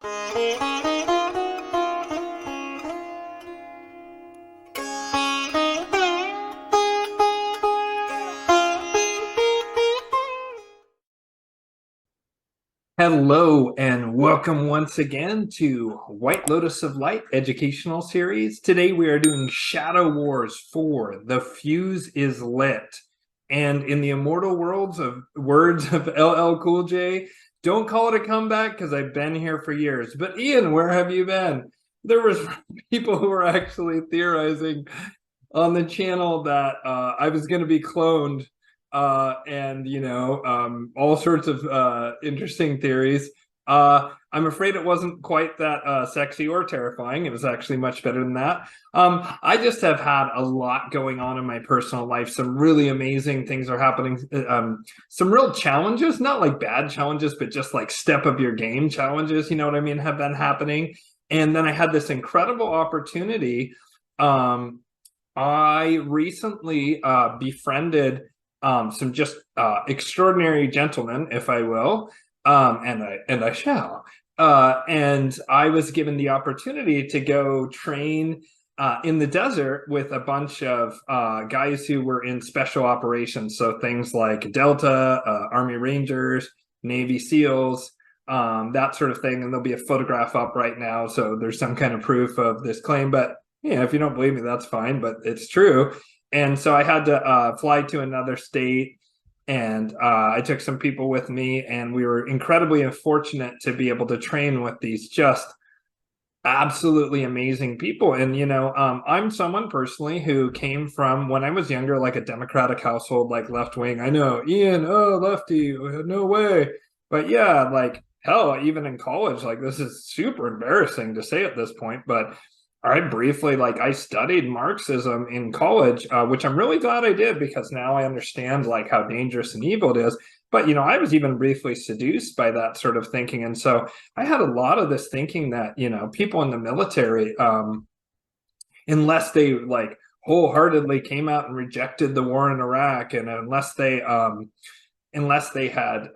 Hello and welcome once again to White Lotus of Light educational series. Today we are doing Shadow Wars 4, The Fuse is Lit. And in the immortal words of LL Cool J, don't call it a comeback because I've been here for years. But Ian, where have you been? There was people who were actually theorizing on the channel that I was going to be cloned and all sorts of interesting theories. I'm afraid it wasn't quite that sexy or terrifying. It was actually much better than that. I just have had a lot going on in my personal life. Some really amazing things are happening. Some real challenges, not like bad challenges, but just like step of your game challenges, you know what I mean, have been happening. And then I had this incredible opportunity. I recently befriended some just extraordinary gentlemen, if I will, and I shall. And I was given the opportunity to go train in the desert with a bunch of guys who were in special operations. So things like Delta, Army Rangers, Navy SEALs, that sort of thing. And there'll be a photograph up right now. So there's some kind of proof of this claim. But yeah, if you don't believe me, that's fine. But it's true. And so I had to fly to another state, and I took some people with me, and we were incredibly fortunate to be able to train with these just absolutely amazing people. And, I'm someone personally who came from, when I was younger, like a Democratic household, like left wing. I know, Ian, oh, lefty, no way. But yeah, like, hell, even in college, like, this is super embarrassing to say at this point, but I briefly, I studied Marxism in college, which I'm really glad I did because now I understand like how dangerous and evil it is. But, I was even briefly seduced by that sort of thinking. And so I had a lot of this thinking that, people in the military, unless they like wholeheartedly came out and rejected the war in Iraq, and unless they had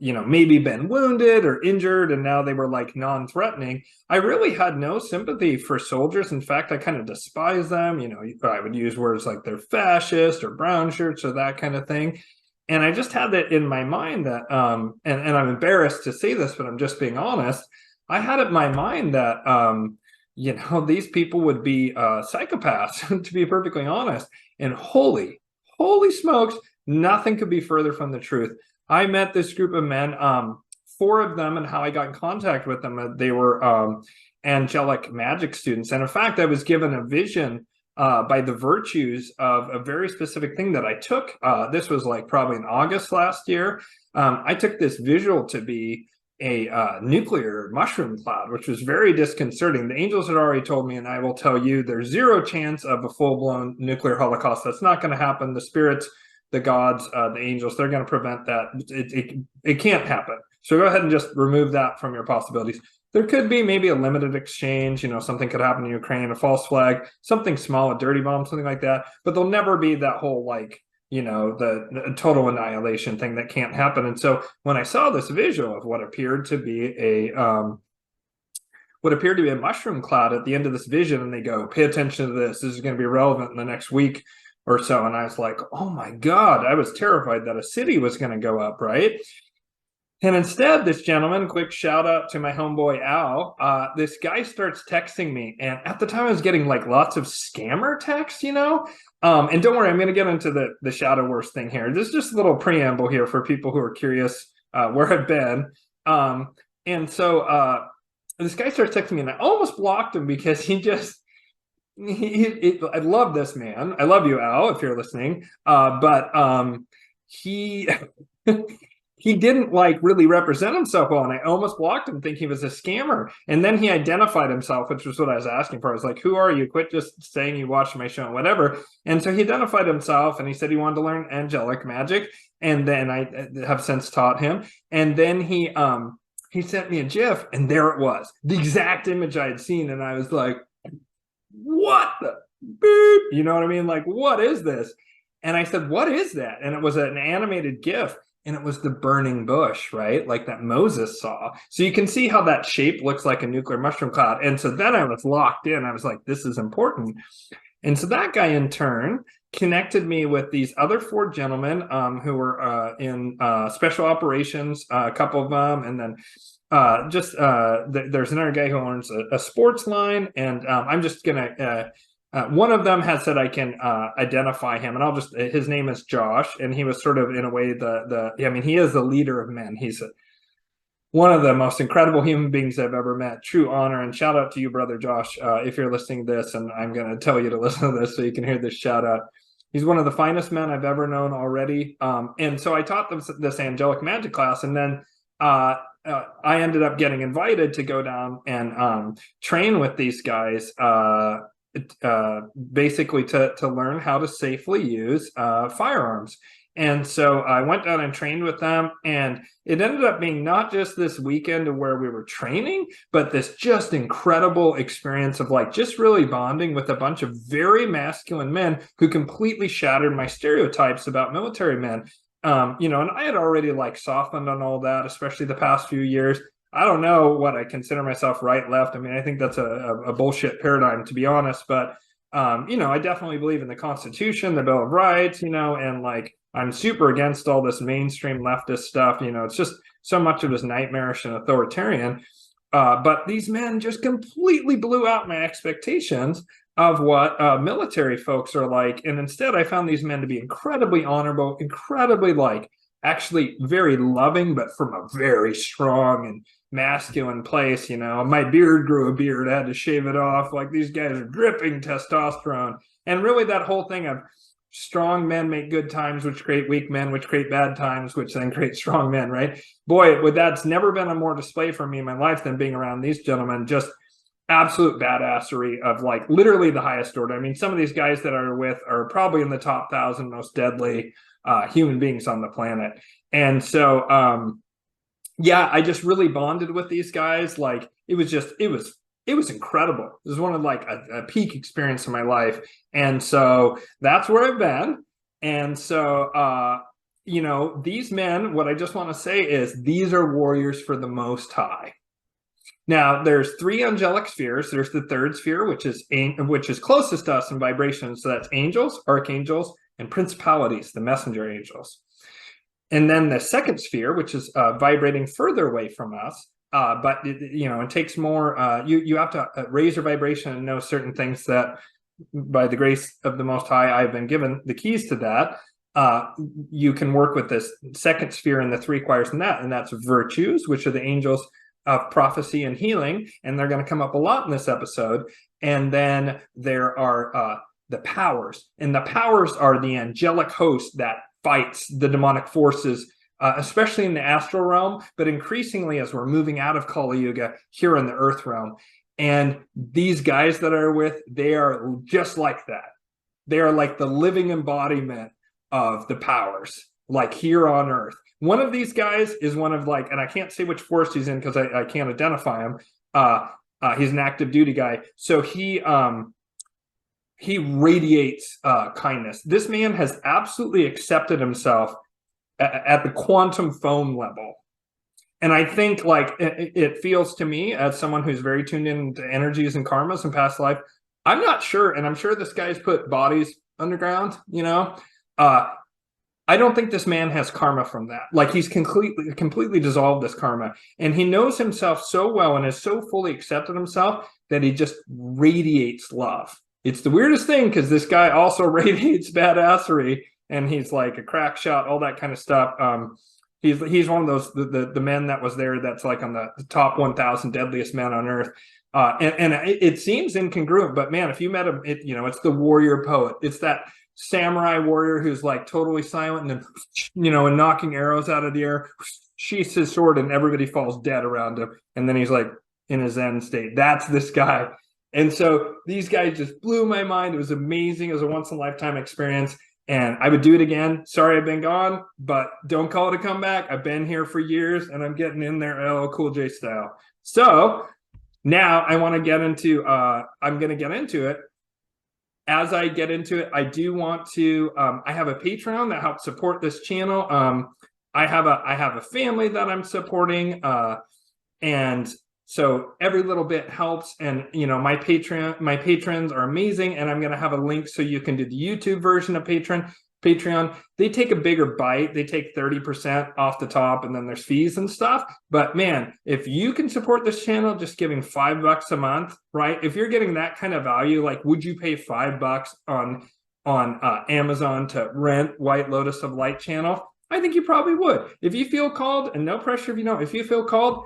maybe been wounded or injured and now they were like non-threatening, I really had no sympathy for soldiers. In fact, I kind of despise them. I would use words like they're fascist or brown shirts or that kind of thing. And I just had that in my mind that and I'm embarrassed to say this, but I'm just being honest. I had it in my mind that these people would be psychopaths, to be perfectly honest. And holy smokes, nothing could be further from the truth. I met this group of men, four of them, and how I got in contact with them. They were angelic magic students. And in fact, I was given a vision by the virtues of a very specific thing that I took. This was like probably in August last year. I took this visual to be a nuclear mushroom cloud, which was very disconcerting. The angels had already told me, and I will tell you, there's zero chance of a full-blown nuclear holocaust. That's not going to happen. The spirits, the gods, the angels, they're going to prevent that. It can't happen. So go ahead and just remove that from your possibilities. There could be maybe a limited exchange, something could happen in Ukraine, a false flag, something small, a dirty bomb, something like that. But there'll never be that whole the total annihilation thing that can't happen. And so when I saw this visual of what appeared to be a mushroom cloud at the end of this vision, and they go, pay attention to this. This is going to be relevant in the next week or so. And I was like, oh my God, I was terrified that a city was going to go up, right? And instead, this gentleman, quick shout out to my homeboy Al, this guy starts texting me. And at the time, I was getting like lots of scammer texts, and don't worry, I'm going to get into the Shadow Wars thing here. This is just a little preamble here for people who are curious where I've been. And so this guy starts texting me, and I almost blocked him because I love this man. I love you, Al, if you're listening. But he he didn't like really represent himself well, and I almost blocked him thinking he was a scammer. And then he identified himself, which was what I was asking for. I was like, who are you? Quit just saying you watched my show and whatever. And so he identified himself, and he said he wanted to learn angelic magic. And then I have since taught him. And then he sent me a GIF, and there it was, the exact image I had seen. And I was like, what the beep? You know what I mean? Like, what is this? And I said, what is that? And it was an animated GIF. and it was the burning bush, right? Like that Moses saw. So you can see how that shape looks like a nuclear mushroom cloud. And so then I was locked in. I was like, this is important. And so that guy in turn connected me with these other 4 gentlemen who were in special operations, a couple of them, and then there's another guy who owns a sports line, and I'm just gonna one of them has said I can identify him, and I'll just his name is Josh, and he was sort of in a way I mean, he is the leader of men. He's one of the most incredible human beings I've ever met. True honor, and shout out to you, brother Josh, if you're listening to this, and I'm going to tell you to listen to this so you can hear this shout out. He's one of the finest men I've ever known already. And so I taught them this angelic magic class, and then I ended up getting invited to go down and train with these guys, basically to learn how to safely use firearms. And so I went down and trained with them, and it ended up being not just this weekend where we were training, but this just incredible experience of like just really bonding with a bunch of very masculine men who completely shattered my stereotypes about military men. You know, and I had already like softened on all that, especially the past few years. I don't know what I consider myself right, left. I mean, I think that's a bullshit paradigm, to be honest. But, you know, I definitely believe in the Constitution, the Bill of Rights, you know, and like, I'm super against all this mainstream leftist stuff. You know, it's just so much of it is nightmarish and authoritarian. But these men just completely blew out my expectations of what military folks are like. And instead, I found these men to be incredibly honorable, incredibly like actually very loving, but from a very strong and masculine place. You know, my beard grew a beard. I had to shave it off. Like these guys are dripping testosterone. And really that whole thing of strong men make good times, which create weak men, which create bad times, which then create strong men, right? Boy, that's never been a more display for me in my life than being around these gentlemen. Just absolute badassery of like literally the highest order. I mean, some of these guys that are with are probably in the top 1,000 most deadly human beings on the planet. And so, yeah, I just really bonded with these guys. Like it was incredible. It was one of like a peak experience in my life. And so that's where I've been. And so, you know, these men, what I just want to say is these are warriors for the Most High. Now, there's 3 angelic spheres. There's the 3rd sphere, which is closest to us in vibration. So that's angels, archangels, and principalities, the messenger angels. And then the 2nd sphere, which is vibrating further away from us. But you know, it takes more. You have to raise your vibration and know certain things that, by the grace of the Most High, I've been given the keys to that. You can work with this 2nd sphere and the 3 choirs in that, and that's virtues, which are the angels of prophecy and healing, and they're going to come up a lot in this episode. And then there are the powers, and the powers are the angelic host that fights the demonic forces. Especially in the astral realm, but increasingly as we're moving out of Kali Yuga here in the earth realm. And these guys that are with, they are just like that. They are like the living embodiment of the powers, like here on earth. One of these guys is one of like, and I can't say which force he's in because I can't identify him. He's an active duty guy. So he radiates kindness. This man has absolutely accepted himself at the quantum foam level. And I think like it feels to me, as someone who's very tuned into energies and karmas and past life, I'm not sure, and I'm sure this guy's put bodies underground, you know. I don't think this man has karma from that. Like he's completely dissolved this karma, and he knows himself so well and has so fully accepted himself that he just radiates love. It's the weirdest thing because this guy also radiates badassery. And he's like a crack shot, all that kind of stuff. He's one of those the men that was there that's like on the top 1,000 deadliest men on earth. And it seems incongruent, but man, if you met him, you know, it's the warrior poet. It's that samurai warrior who's like totally silent and then, you know, and knocking arrows out of the air, sheaths his sword and everybody falls dead around him. And then he's like in his Zen state. That's this guy. And so these guys just blew my mind. It was amazing. It was a once in a lifetime experience. And I would do it again. Sorry, I've been gone, but don't call it a comeback. I've been here for years, and I'm getting in there LL Cool J style. So now I want to get into. I'm going to get into it. As I get into it, I do want to. I have a Patreon that helps support this channel. I have a family that I'm supporting, and so every little bit helps. And my patrons are amazing, and I'm going to have a link so you can do the YouTube version of Patreon. They take a bigger bite. They take 30% off the top, and then there's fees and stuff. But man, if you can support this channel just giving $5 a month, right? If you're getting that kind of value, like, would you pay $5 on Amazon to rent White Lotus of Light channel? I think you probably would. If you feel called, and no pressure if you don't, if you feel called,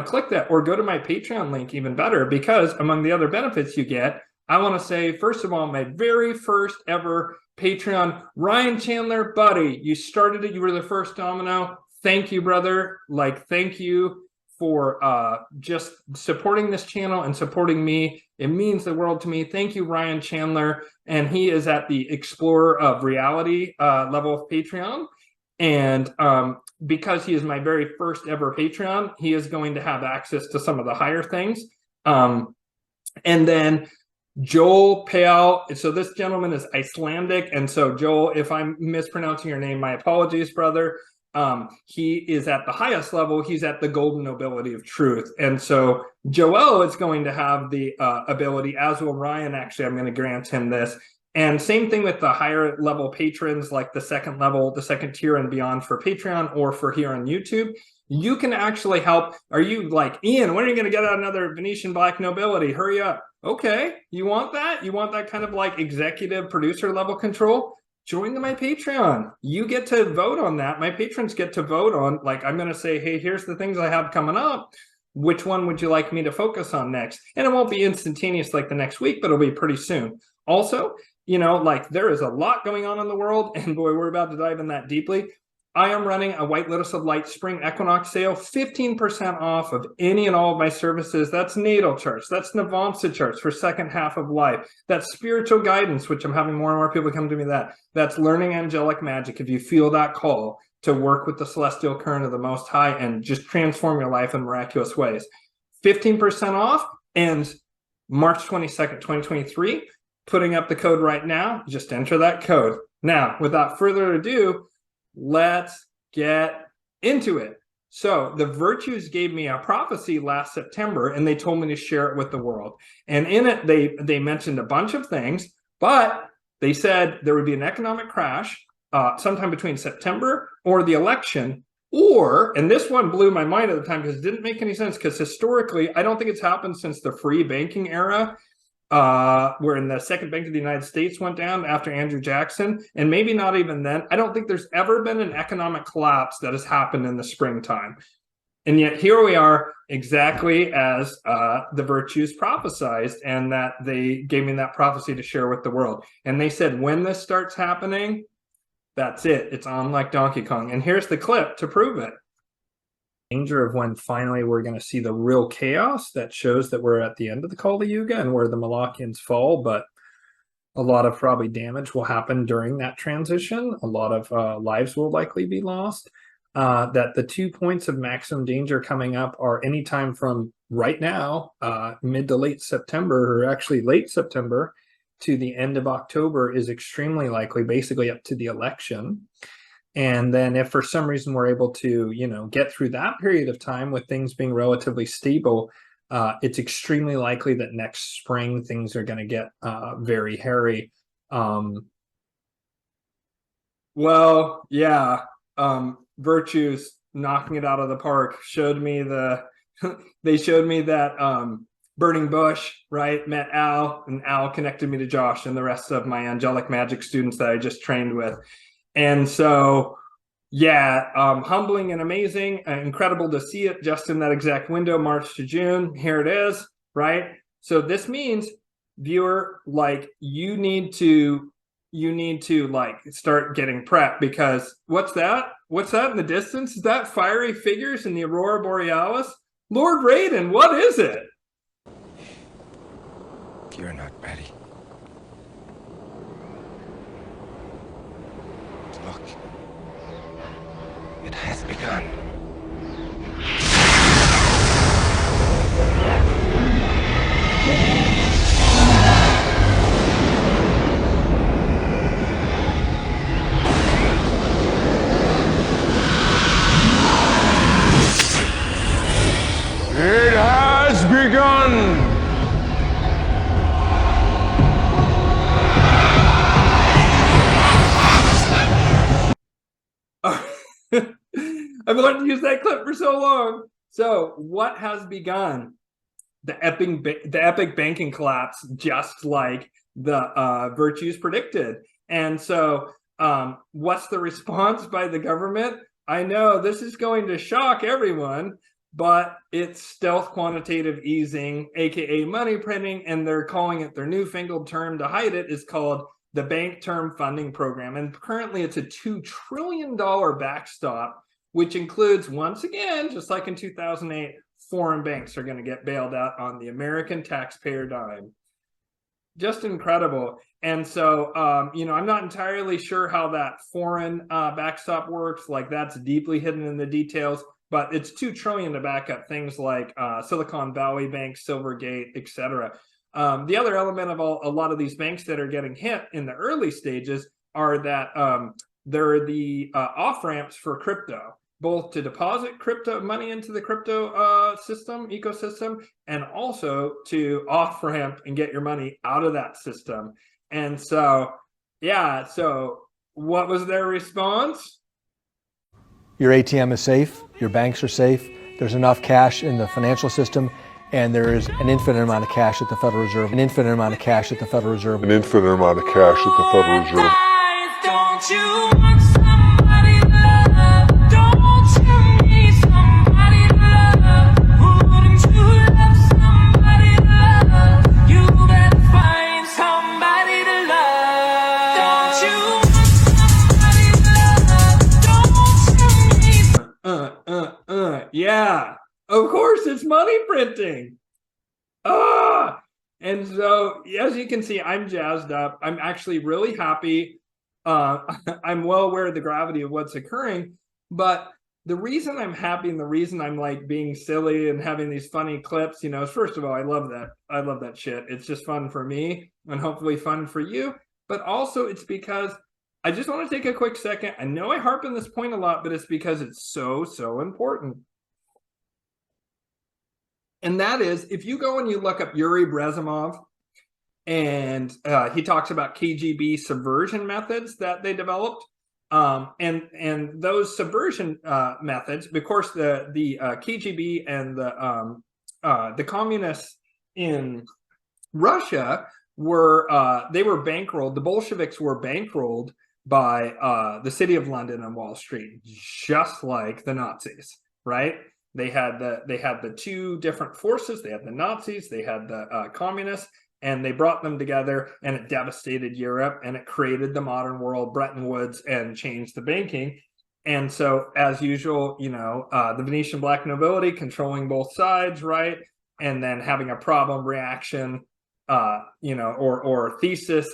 click that, or go to my Patreon link, even better, because among the other benefits you get, I want to say, first of all, my very first ever Patreon, Ryan Chandler, buddy, you started it. You were the first domino. Thank you, brother. Like, thank you for just supporting this channel and supporting me. It means the world to me. Thank you, Ryan Chandler. And he is at the Explorer of Reality level of Patreon. And because he is my very first ever Patreon, he is going to have access to some of the higher things. And then Joel Peal. So this gentleman is Icelandic. And so Joel, if I'm mispronouncing your name, my apologies, brother. He is at the highest level. He's at the golden nobility of truth. And so Joel is going to have the ability, as will Ryan. Actually, I'm going to grant him this. And same thing with the higher level patrons, like the second level, the second tier and beyond for Patreon or for here on YouTube. You can actually help. Are you like, Ian, when are you going to get out another Venetian Black Nobility? Hurry up. Okay, you want that? You want that kind of like executive producer level control? Join my Patreon. You get to vote on that. My patrons get to vote on, like, I'm going to say, hey, here's the things I have coming up. Which one would you like me to focus on next? And it won't be instantaneous like the next week, but it'll be pretty soon. Also, like, there is a lot going on in the world, and boy, we're about to dive in that deeply. I am running a White Lotus of Light Spring Equinox sale, 15% off of any and all of my services. That's natal charts. That's Navamsa charts for second half of life. That's spiritual guidance, which I'm having more and more people come to me that. That's learning angelic magic. If you feel that call to work with the celestial current of the Most High and just transform your life in miraculous ways. 15% off, and March 22nd, 2023, putting up the code right now. Just enter that code. Now, without further ado, let's get into it. So the Virtues gave me a prophecy last September, and they told me to share it with the world. And in it, they mentioned a bunch of things, but they said there would be an economic crash sometime between September or the election, or, and this one blew my mind at the time because it didn't make any sense, because historically, I don't think it's happened since the free banking era, wherein the second bank of the United States went down after Andrew Jackson, and maybe not even then. I don't think there's ever been an economic collapse that has happened in the springtime. And yet here we are, exactly as the Virtues prophesized, and that they gave me that prophecy to share with the world. And they said, when this starts happening, that's it. It's on like Donkey Kong. And here's the clip to prove it. Danger of when finally we're going to see the real chaos that shows that we're at the end of the Kali Yuga and where the Molochians fall, but a lot of probably damage will happen during that transition. A lot of lives will likely be lost. That the 2 points of maximum danger coming up are anytime from right now, mid to late September, or actually late September, to the end of October is extremely likely, basically up to the election. And then if for some reason we're able to, get through that period of time with things being relatively stable, it's extremely likely that next spring things are going to get very hairy. Well, yeah, Virtues knocking it out of the park showed me they showed me that Burning Bush, right, met Al, and Al connected me to Josh and the rest of my angelic magic students that I just trained with. And so, yeah, humbling and amazing, incredible to see it just in that exact window, March to June. Here it is, right? So this means, viewer, like, you need to like start getting prepped, because what's that? What's that in the distance? Is that fiery figures in the Aurora Borealis? Lord Raiden, what is it? You're not ready. Look, it has begun. I've wanted to use that clip for so long. So what has begun? The epic banking collapse, just like the virtues predicted. And so what's the response by the government? I know this is going to shock everyone, but it's stealth quantitative easing, aka money printing, and they're calling it, their newfangled term to hide it is called the Bank Term Funding Program. And currently it's a $2 trillion backstop, which includes, once again, just like in 2008, foreign banks are going to get bailed out on the American taxpayer dime. Just incredible. And so, I'm not entirely sure how that foreign backstop works. Like, that's deeply hidden in the details, but it's $2 trillion to back up things like Silicon Valley Bank, Silvergate, etc. The other element of a lot of these banks that are getting hit in the early stages are that they're the off-ramps for crypto, both to deposit crypto money into the crypto ecosystem, and also to off-ramp and get your money out of that system. And so, yeah, so what was their response? Your ATM is safe, your banks are safe, there's enough cash in the financial system, and there is an infinite amount of cash at the Federal Reserve, an infinite amount of cash at the Federal Reserve, an infinite amount of cash at the Federal Reserve. Don't you want somebody to love? Don't you need somebody to love? Wouldn't you love somebody to love? You better find somebody to love. Don't you want somebody to love? Don't you need Yeah, of course it's money printing. And so, as you can see, I'm jazzed up. I'm actually really happy. I'm well aware of the gravity of what's occurring, but the reason I'm happy and the reason I'm like being silly and having these funny clips, is first of all, I love that shit. It's just fun for me and hopefully fun for you, but also it's because I just want to take a quick second. I know I harp on this point a lot, but it's because it's so important. And that is, if you go and you look up Yuri Bezmenov, and he talks about KGB subversion methods that they developed, and those subversion methods, of course, the KGB and the communists in Russia were bankrolled. The Bolsheviks were bankrolled by the City of London and Wall Street, just like the Nazis, right? They had the two different forces. They had the Nazis, they had the communists, and they brought them together, and it devastated Europe, and it created the modern world, Bretton Woods, and changed the banking. And so, as usual, the Venetian black nobility controlling both sides, right? And then having a problem reaction, or thesis,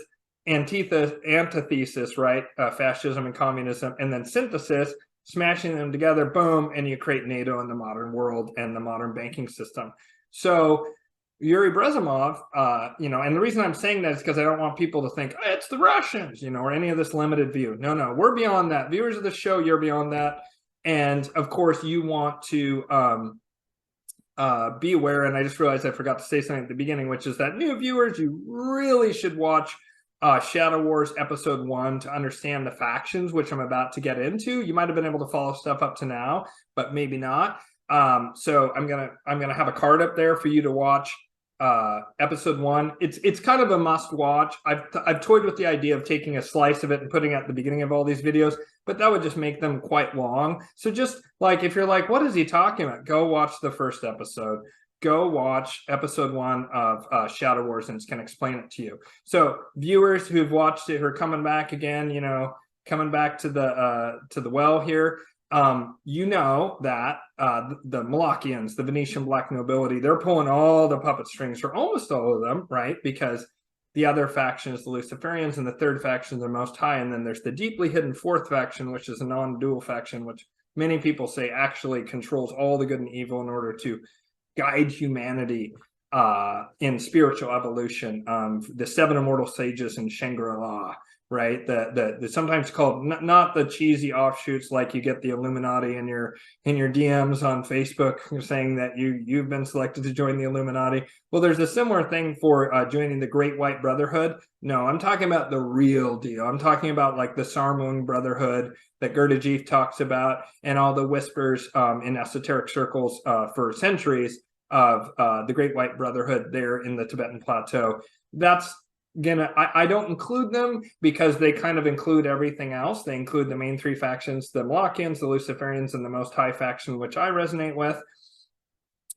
antithesis, right? Fascism and communism, and then synthesis, smashing them together, boom, and you create NATO in the modern world and the modern banking system. So Yuri Bezmenov, and the reason I'm saying that is because I don't want people to think, oh, it's the Russians, or any of this limited view. No, we're beyond that. Viewers of the show, you're beyond that. And of course, you want to be aware, and I just realized I forgot to say something at the beginning, which is that new viewers, you really should watch Shadow Wars Episode 1 to understand the factions, which I'm about to get into. You might have been able to follow stuff up to now, but maybe not. So I'm gonna have a card up there for you to watch Episode 1. It's kind of a must watch. I've toyed with the idea of taking a slice of it and putting it at the beginning of all these videos, but that would just make them quite long. So just like, if you're like, what is he talking about? Go watch the first episode. Go watch Episode 1 of Shadow Wars, and it's going to explain it to you. So viewers who've watched it, who are coming back again, coming back to the well here, that the Molochians, the Venetian black nobility, they're pulling all the puppet strings, or almost all of them, right? Because the other faction is the Luciferians, and the third faction is the Most High, and then there's the deeply hidden fourth faction, which is a non-dual faction, which many people say actually controls all the good and evil in order to guide humanity in spiritual evolution. The seven immortal sages in Shangri-La, right? The sometimes called not the cheesy offshoots like you get the Illuminati in your DMs on Facebook saying that you've been selected to join the Illuminati. Well, there's a similar thing for joining the Great White Brotherhood. No, I'm talking about the real deal. I'm talking about like the Sarmung Brotherhood that Gurdjieff talks about, and all the whispers in esoteric circles for centuries of the Great White Brotherhood there in the Tibetan Plateau. That's I don't include them because they kind of include everything else. They include the main three factions, the Molochians, the Luciferians, and the Most High faction, which I resonate with.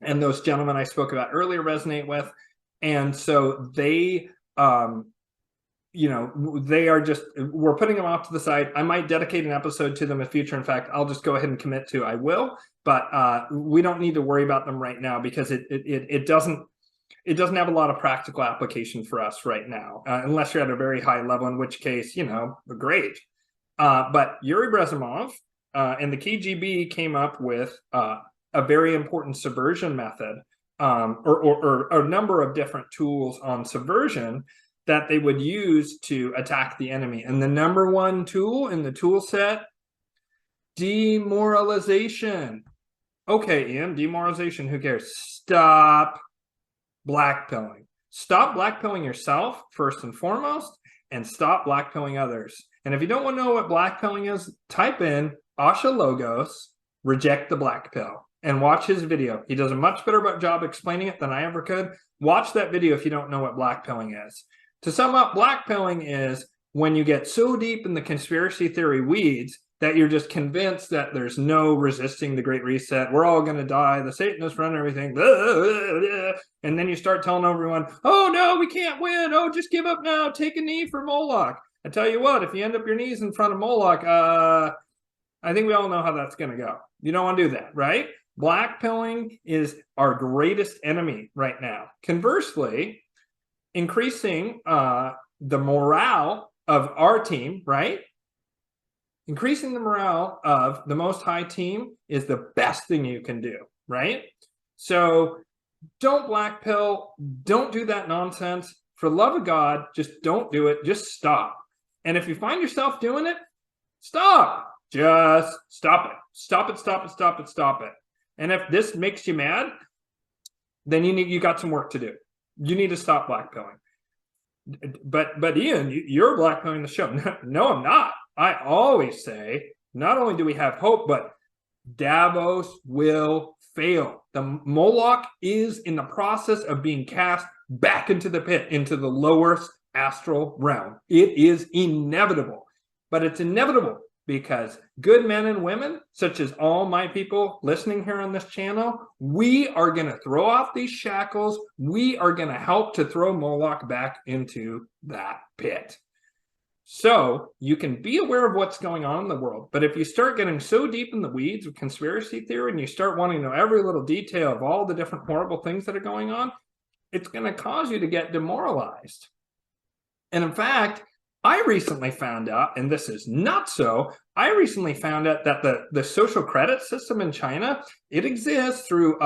And those gentlemen I spoke about earlier resonate with. And so they, they are just, we're putting them off to the side. I might dedicate an episode to them in future. In fact, I'll just go ahead and commit to I will, but we don't need to worry about them right now because it doesn't have a lot of practical application for us right now, unless you're at a very high level, in which case, great. But Yuri Bezmenov and the KGB came up with a very important subversion method, or a number of different tools on subversion that they would use to attack the enemy. And the number one tool in the tool set, demoralization. Okay, Ian, demoralization, who cares? Stop blackpilling. Stop blackpilling yourself first and foremost, and stop blackpilling others. And if you don't want to know what blackpilling is, type in Asha Logos, reject the black pill, and watch his video. He does a much better job explaining it than I ever could. Watch that video if you don't know what blackpilling is. To sum up, blackpilling is when you get so deep in the conspiracy theory weeds that you're just convinced that there's no resisting the Great Reset. We're all going to die. The Satanists run everything. And then you start telling everyone, oh, no, we can't win. Oh, just give up now. Take a knee for Moloch. I tell you what, if you end up your knees in front of Moloch, I think we all know how that's going to go. You don't want to do that, right? Blackpilling is our greatest enemy right now. Conversely, increasing the morale of our team, right? Increasing the morale of the Most High team is the best thing you can do, right? So don't blackpill. Don't do that nonsense. For the love of God, just don't do it. Just stop. And if you find yourself doing it, stop. Just stop it. Stop it, stop it, stop it, stop it. And if this makes you mad, then you got some work to do. You need to stop blackpilling. But Ian, you're blackpilling the show. No, I'm not. I always say, not only do we have hope, but Davos will fail. The Moloch is in the process of being cast back into the pit, into the lowest astral realm. It is inevitable. But it's inevitable because good men and women, such as all my people listening here on this channel, we are going to throw off these shackles. We are going to help to throw Moloch back into that pit. So you can be aware of what's going on in the world. But if you start getting so deep in the weeds of conspiracy theory and you start wanting to know every little detail of all the different horrible things that are going on, it's going to cause you to get demoralized. And in fact, I recently found out, and this is not so, I recently found out that the social credit system in China, it exists through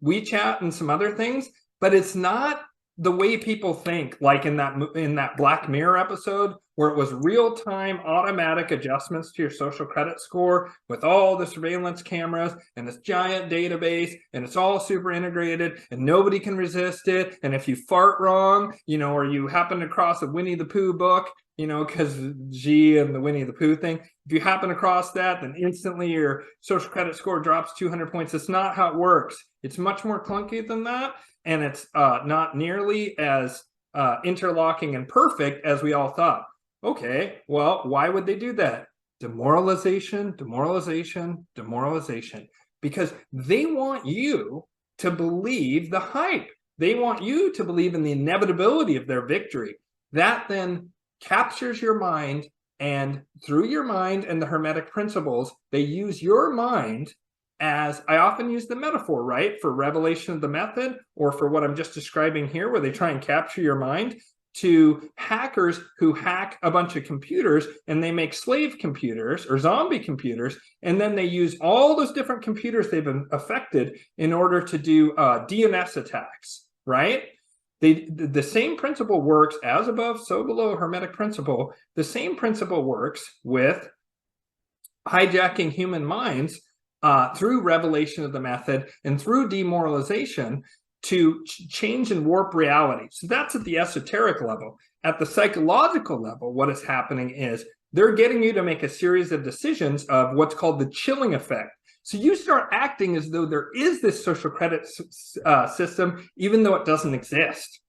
WeChat and some other things, but it's not the way people think, like in that Black Mirror episode, where it was real-time automatic adjustments to your social credit score with all the surveillance cameras and this giant database, and it's all super integrated and nobody can resist it. And if you fart wrong, or you happen to cross a Winnie the Pooh book, because G and the Winnie the Pooh thing, if you happen across that, then instantly your social credit score drops 200 points. It's not how it works. It's much more clunky than that. And it's not nearly as interlocking and perfect as we all thought. Okay, well, why would they do that? Demoralization, demoralization, demoralization. Because they want you to believe the hype. They want you to believe in the inevitability of their victory. That then captures your mind, and through your mind and the Hermetic principles, they use your mind as, I often use the metaphor, right, for revelation of the method, or for what I'm just describing here, where they try and capture your mind, to hackers who hack a bunch of computers, and they make slave computers or zombie computers, and then they use all those different computers they've affected in order to do DNS attacks, right? The same principle works as above, so below, hermetic principle. The same principle works with hijacking human minds through revelation of the method and through demoralization to change and warp reality. So that's at the esoteric level. At the psychological level, what is happening is they're getting you to make a series of decisions of what's called the chilling effect. So you start acting as though there is this social credit system, even though it doesn't exist.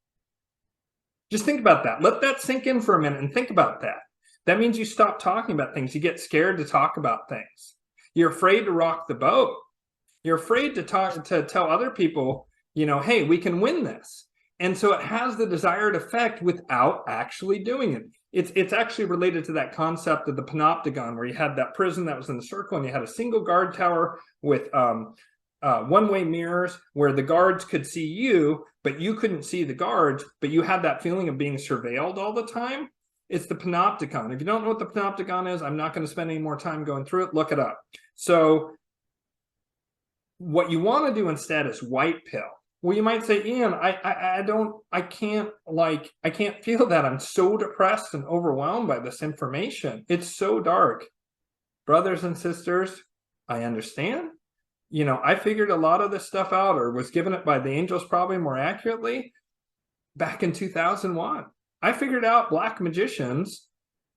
Just think about that. Let that sink in for a minute and think about that. That means you stop talking about things. You get scared to talk about things. You're afraid to rock the boat. You're afraid to tell other people, you know, hey, we can win this. And so it has the desired effect without actually doing it. It's actually related to that concept of the panopticon, where you had that prison that was in the circle and you had a single guard tower with one-way mirrors where the guards could see you, but you couldn't see the guards, but you had that feeling of being surveilled all the time. It's the panopticon. If you don't know what the panopticon is, I'm not going to spend any more time going through it. Look it up. So what you want to do instead is white pill. Well, you might say, Ian, I can't feel that. I'm so depressed and overwhelmed by this information. It's so dark. Brothers and sisters, I understand. You know, I figured a lot of this stuff out, or was given it by the angels probably more accurately, back in 2001. I figured out black magicians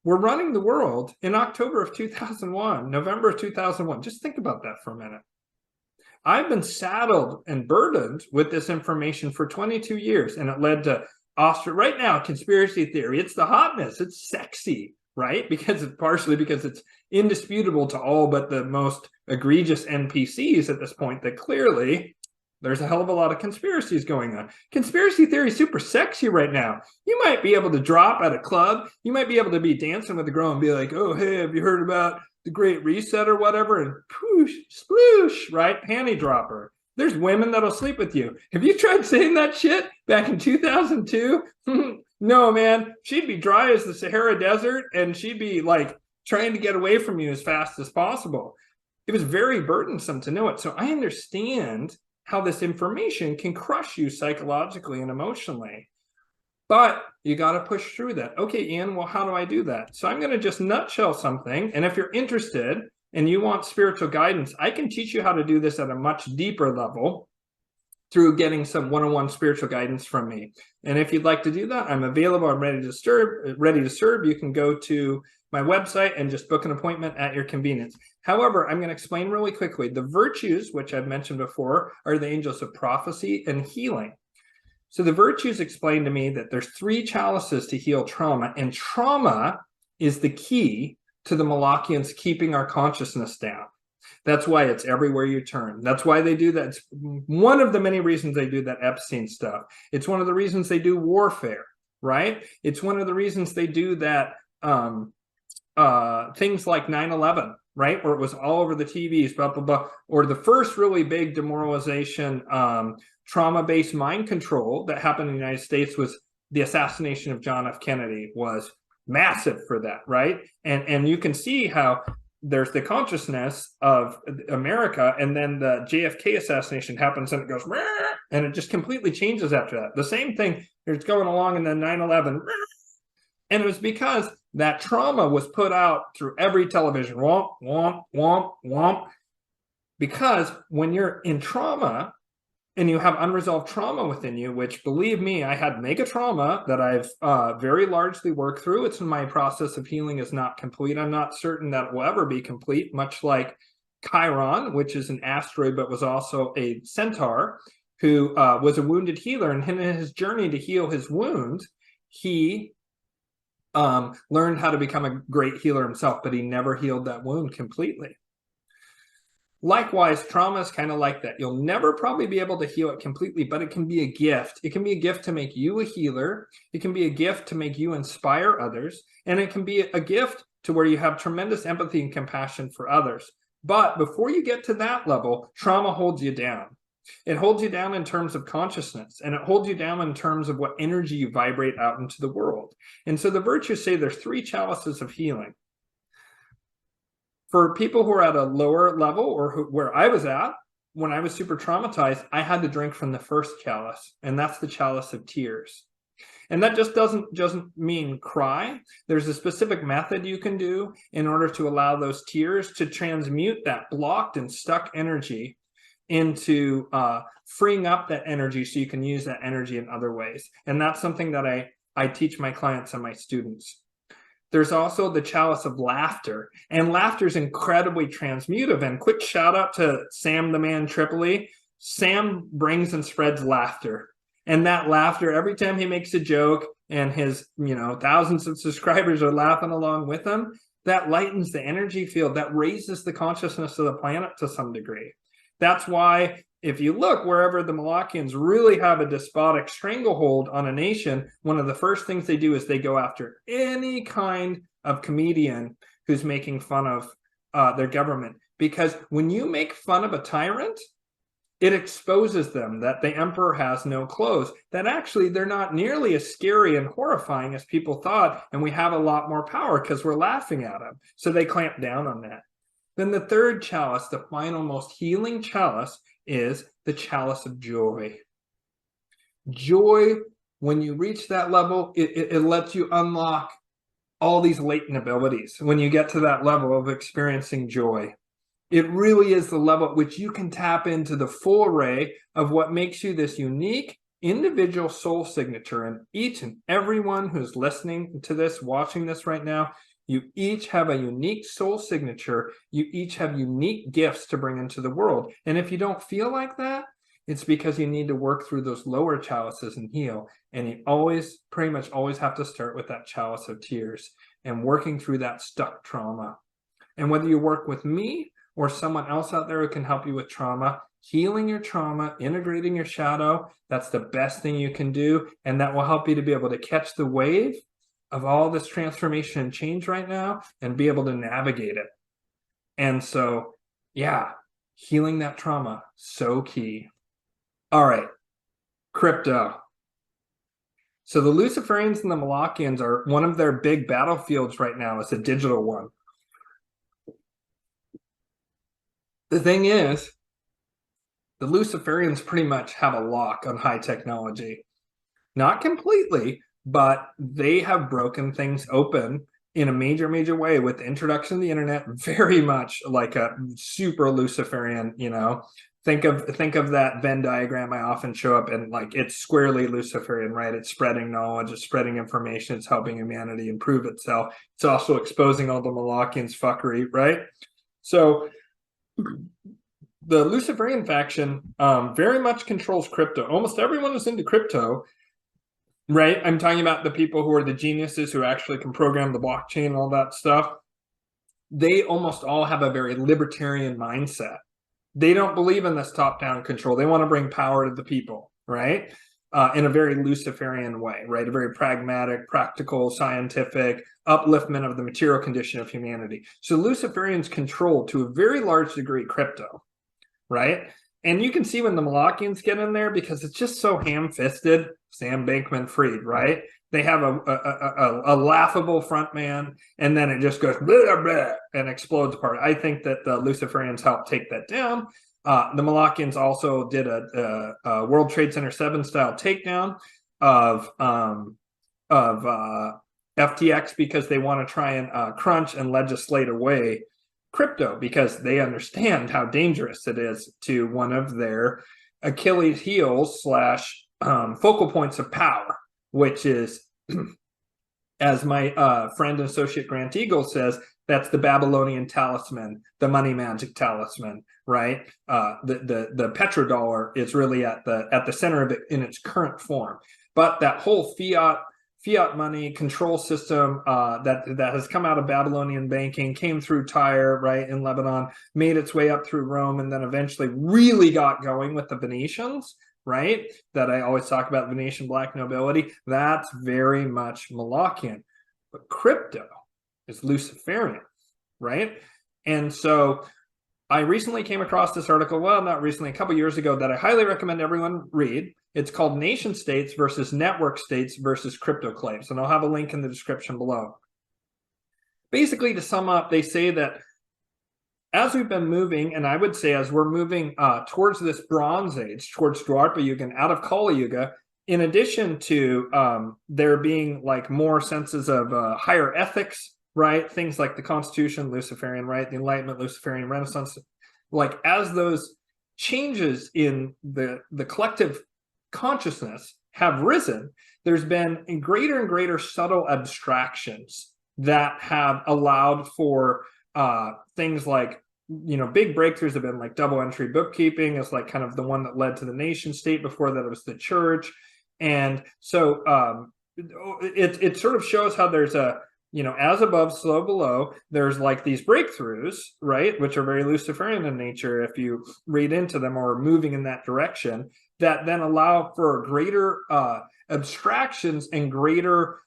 were running the world in October of 2001, November of 2001. Just think about that for a minute. I've been saddled and burdened with this information for 22 years, and it led to right now, conspiracy theory. It's the hotness. It's sexy, right? Because it's partially because it's indisputable to all but the most egregious NPCs at this point that clearly there's a hell of a lot of conspiracies going on. Conspiracy theory is super sexy right now. You might be able to drop at a club. You might be able to be dancing with a girl and be like, oh, hey, have you heard about the Great Reset or whatever? And poosh, sploosh, right? Panty dropper. There's women that'll sleep with you. Have you tried saying that shit back in 2002? No, man. She'd be dry as the Sahara Desert, and she'd be like trying to get away from you as fast as possible. It was very burdensome to know it. So I understand how this information can crush you psychologically and emotionally. But you got to push through that. Okay, Ian, well, how do I do that? So I'm going to just nutshell something. And if you're interested and you want spiritual guidance, I can teach you how to do this at a much deeper level through getting some one-on-one spiritual guidance from me. And if you'd like to do that, I'm available. I'm ready to serve. You can go to my website and just book an appointment at your convenience. However, I'm going to explain really quickly. The virtues, which I've mentioned before, are the angels of prophecy and healing. So the virtues explain to me that there's 3 chalices to heal trauma, and trauma is the key to the Molochians keeping our consciousness down. That's why it's everywhere you turn. That's why they do that. It's one of the many reasons they do that Epstein stuff. It's one of the reasons they do warfare, right? It's one of the reasons they do that things like 9/11, right? Where it was all over the TVs, blah, blah, blah. Or the first really big demoralization, trauma-based mind control that happened in the United States was the assassination of John F. Kennedy. Was massive for that, right? And you can see how there's the consciousness of America, and then the JFK assassination happens and it goes, and it just completely changes after that. The same thing is going along in the 9/11. And it was because that trauma was put out through every television. Womp, womp, womp, womp. Because when you're in trauma and you have unresolved trauma within you, which, believe me, I had mega trauma that I've very largely worked through. It's my process of healing is not complete. I'm not certain that it will ever be complete, much like Chiron, which is an asteroid, but was also a centaur, who was a wounded healer. And in his journey to heal his wound, he learned how to become a great healer himself, but he never healed that wound completely. Likewise, trauma is kind of like that. You'll never probably be able to heal it completely, but it can be a gift. It can be a gift to make you a healer. It can be a gift to make you inspire others. And it can be a gift to where you have tremendous empathy and compassion for others. But before you get to that level, trauma holds you down. It holds you down in terms of consciousness, and it holds you down in terms of what energy you vibrate out into the world. And so the virtues say there's 3 chalices of healing. For people who are at a lower level, or where I was at, when I was super traumatized, I had to drink from the first chalice, and that's the chalice of tears. And that just doesn't mean cry. There's a specific method you can do in order to allow those tears to transmute that blocked and stuck energy into freeing up that energy so you can use that energy in other ways. And that's something that I teach my clients and my students. There's also the chalice of laughter, and laughter is incredibly transmutive. And quick shout out to Sam the Man Tripoli. Sam brings and spreads laughter. And that laughter, every time he makes a joke and his, thousands of subscribers are laughing along with him, that lightens the energy field, that raises the consciousness of the planet to some degree. That's why if you look wherever the Molochians really have a despotic stranglehold on a nation, one of the first things they do is they go after any kind of comedian who's making fun of their government. Because when you make fun of a tyrant, it exposes them that the emperor has no clothes, that actually they're not nearly as scary and horrifying as people thought, and we have a lot more power because we're laughing at them. So they clamp down on that. Then the third chalice, the final most healing chalice, is the chalice of joy. Joy, when you reach that level, it lets you unlock all these latent abilities. When you get to that level of experiencing joy, it really is the level at which you can tap into the full array of what makes you this unique individual soul signature. And each and everyone who's listening to this, watching this right now, you each have a unique soul signature. You each have unique gifts to bring into the world. And if you don't feel like that, it's because you need to work through those lower chalices and heal. And you pretty much always have to start with that chalice of tears and working through that stuck trauma. And whether you work with me or someone else out there who can help you with trauma, healing your trauma, integrating your shadow, that's the best thing you can do. And that will help you to be able to catch the wave of all this transformation and change right now and be able to navigate it. And so, yeah, healing that trauma, so key. All right, crypto. So the Luciferians and the Molochians are one of their big battlefields right now is a digital one. The thing is, the Luciferians pretty much have a lock on high technology. Not completely, but they have broken things open in a major way with the introduction of the internet, very much like a super Luciferian, Think of that Venn diagram I often show up and like it's squarely Luciferian, right? It's spreading knowledge, it's spreading information, it's helping humanity improve itself. It's also exposing all the Molochians fuckery, right? So the Luciferian faction very much controls crypto. Almost everyone is into crypto, right? I'm talking about the people who are the geniuses who actually can program the blockchain and all that stuff. They almost all have a very libertarian mindset. They don't believe in this top-down control. They want to bring power to the people, right? In a very Luciferian way, right? A very pragmatic, practical, scientific upliftment of the material condition of humanity. So Luciferians control, to a very large degree, crypto, right? And you can see when the Molochians get in there because it's just so ham-fisted, Sam Bankman-Fried, right? They have a laughable front man, and then it just goes blah, blah, and explodes apart. I think that the Luciferians helped take that down. The Molochians also did a World Trade Center 7 style takedown of FTX because they want to try and crunch and legislate away crypto because they understand how dangerous it is to one of their Achilles heels / focal points of power, which is, as my friend and associate Grant Eagle says, that's the Babylonian talisman, the money magic talisman, right? The petrodollar is really at the center of it in its current form. But that whole fiat money control system that has come out of Babylonian banking, came through Tyre, right, in Lebanon, made its way up through Rome, and then eventually really got going with the Venetians, right? That I always talk about, Venetian black nobility. That's very much Molochian. But crypto is Luciferian, right? And so I recently came across this article, well, not recently, a couple years ago, that I highly recommend everyone read. It's called Nation States versus Network States versus Crypto-Claves, and I'll have a link in the description below. Basically, to sum up, they say that as we've been moving, and I would say as we're moving towards this Bronze Age, towards Dwarpa Yuga and out of Kali Yuga, in addition to there being like more senses of higher ethics, right? Things like the Constitution, Luciferian, right? The Enlightenment, Luciferian, Renaissance, like as those changes in the collective consciousness have risen, there's been greater and greater subtle abstractions that have allowed for things like, you know, big breakthroughs have been like double entry bookkeeping is like kind of the one that led to the nation state. Before that, it was the church. And so it sort of shows how there's a, you know, as above, so below, there's like these breakthroughs, right, which are very Luciferian in nature if you read into them or moving in that direction, that then allow for greater abstractions and greater,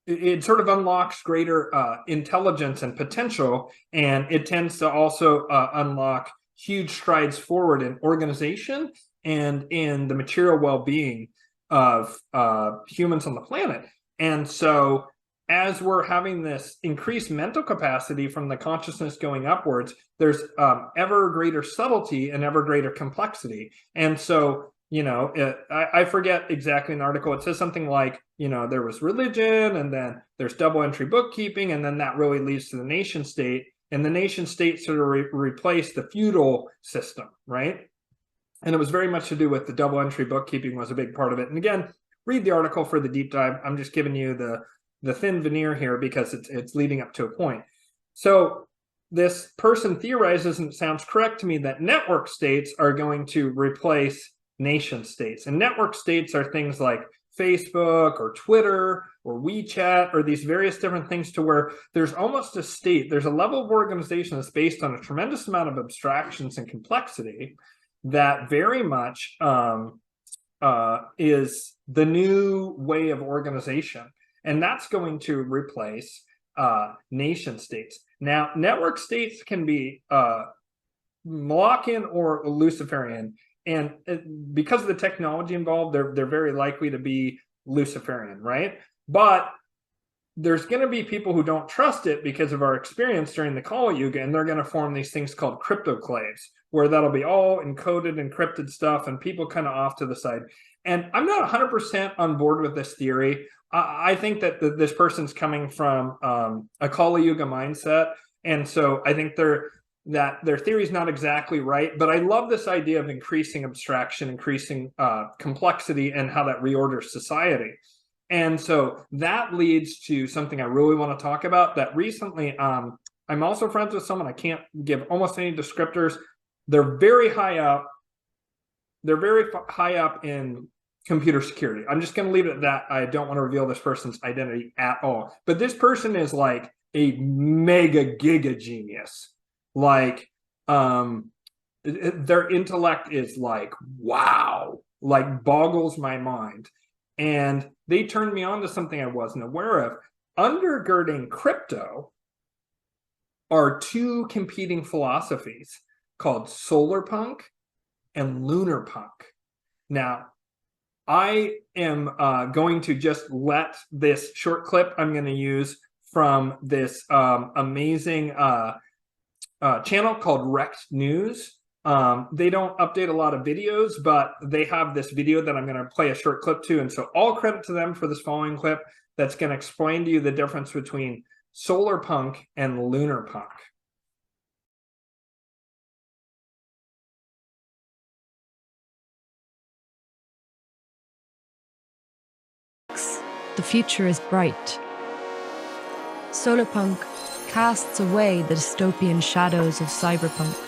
it sort of unlocks greater intelligence and potential, and it tends to also unlock huge strides forward in organization and in the material well-being of humans on the planet. And so as we're having this increased mental capacity from the consciousness going upwards, there's ever greater subtlety and ever greater complexity. And so, you know, I forget exactly an article. It says something like, you know, there was religion, and then there's double entry bookkeeping, and then that really leads to the nation state. And the nation state sort of replaced the feudal system, right? And it was very much to do with the double entry bookkeeping was a big part of it. And again, read the article for the deep dive. I'm just giving you the thin veneer here because it's leading up to a point. So this person theorizes, and it sounds correct to me, that network states are going to replace nation states. And network states are things like Facebook or Twitter or WeChat or these various different things, to where there's almost a state, there's a level of organization that's based on a tremendous amount of abstractions and complexity that very much is the new way of organization. And that's going to replace nation states. Now, network states can be Molochian or Luciferian. And because of the technology involved, they're very likely to be Luciferian, right? But there's going to be people who don't trust it because of our experience during the Kali Yuga, and they're going to form these things called Crypto-Claves, where that'll be all encoded, encrypted stuff, and people kind of off to the side. And I'm not 100% on board with this theory. I think that this person's coming from a Kali Yuga mindset, and so I think their theory is not exactly right. But I love this idea of increasing abstraction, increasing complexity, and how that reorders society. And so that leads to something I really want to talk about. That recently, I'm also friends with someone, I can't give almost any descriptors. They're very high up. They're very high up in computer security. I'm just going to leave it at that. I don't want to reveal this person's identity at all. But this person is like a mega giga genius. Like, their intellect is like, wow, like boggles my mind. And they turned me on to something I wasn't aware of. Undergirding crypto are two competing philosophies called solar punk and lunar punk. Now, I am going to just let this short clip I'm going to use from this amazing channel called Rex News. They don't update a lot of videos, but they have this video that I'm going to play a short clip to. And so all credit to them for this following clip that's going to explain to you the difference between solar punk and lunar punk. The future is bright. Solarpunk casts away the dystopian shadows of cyberpunk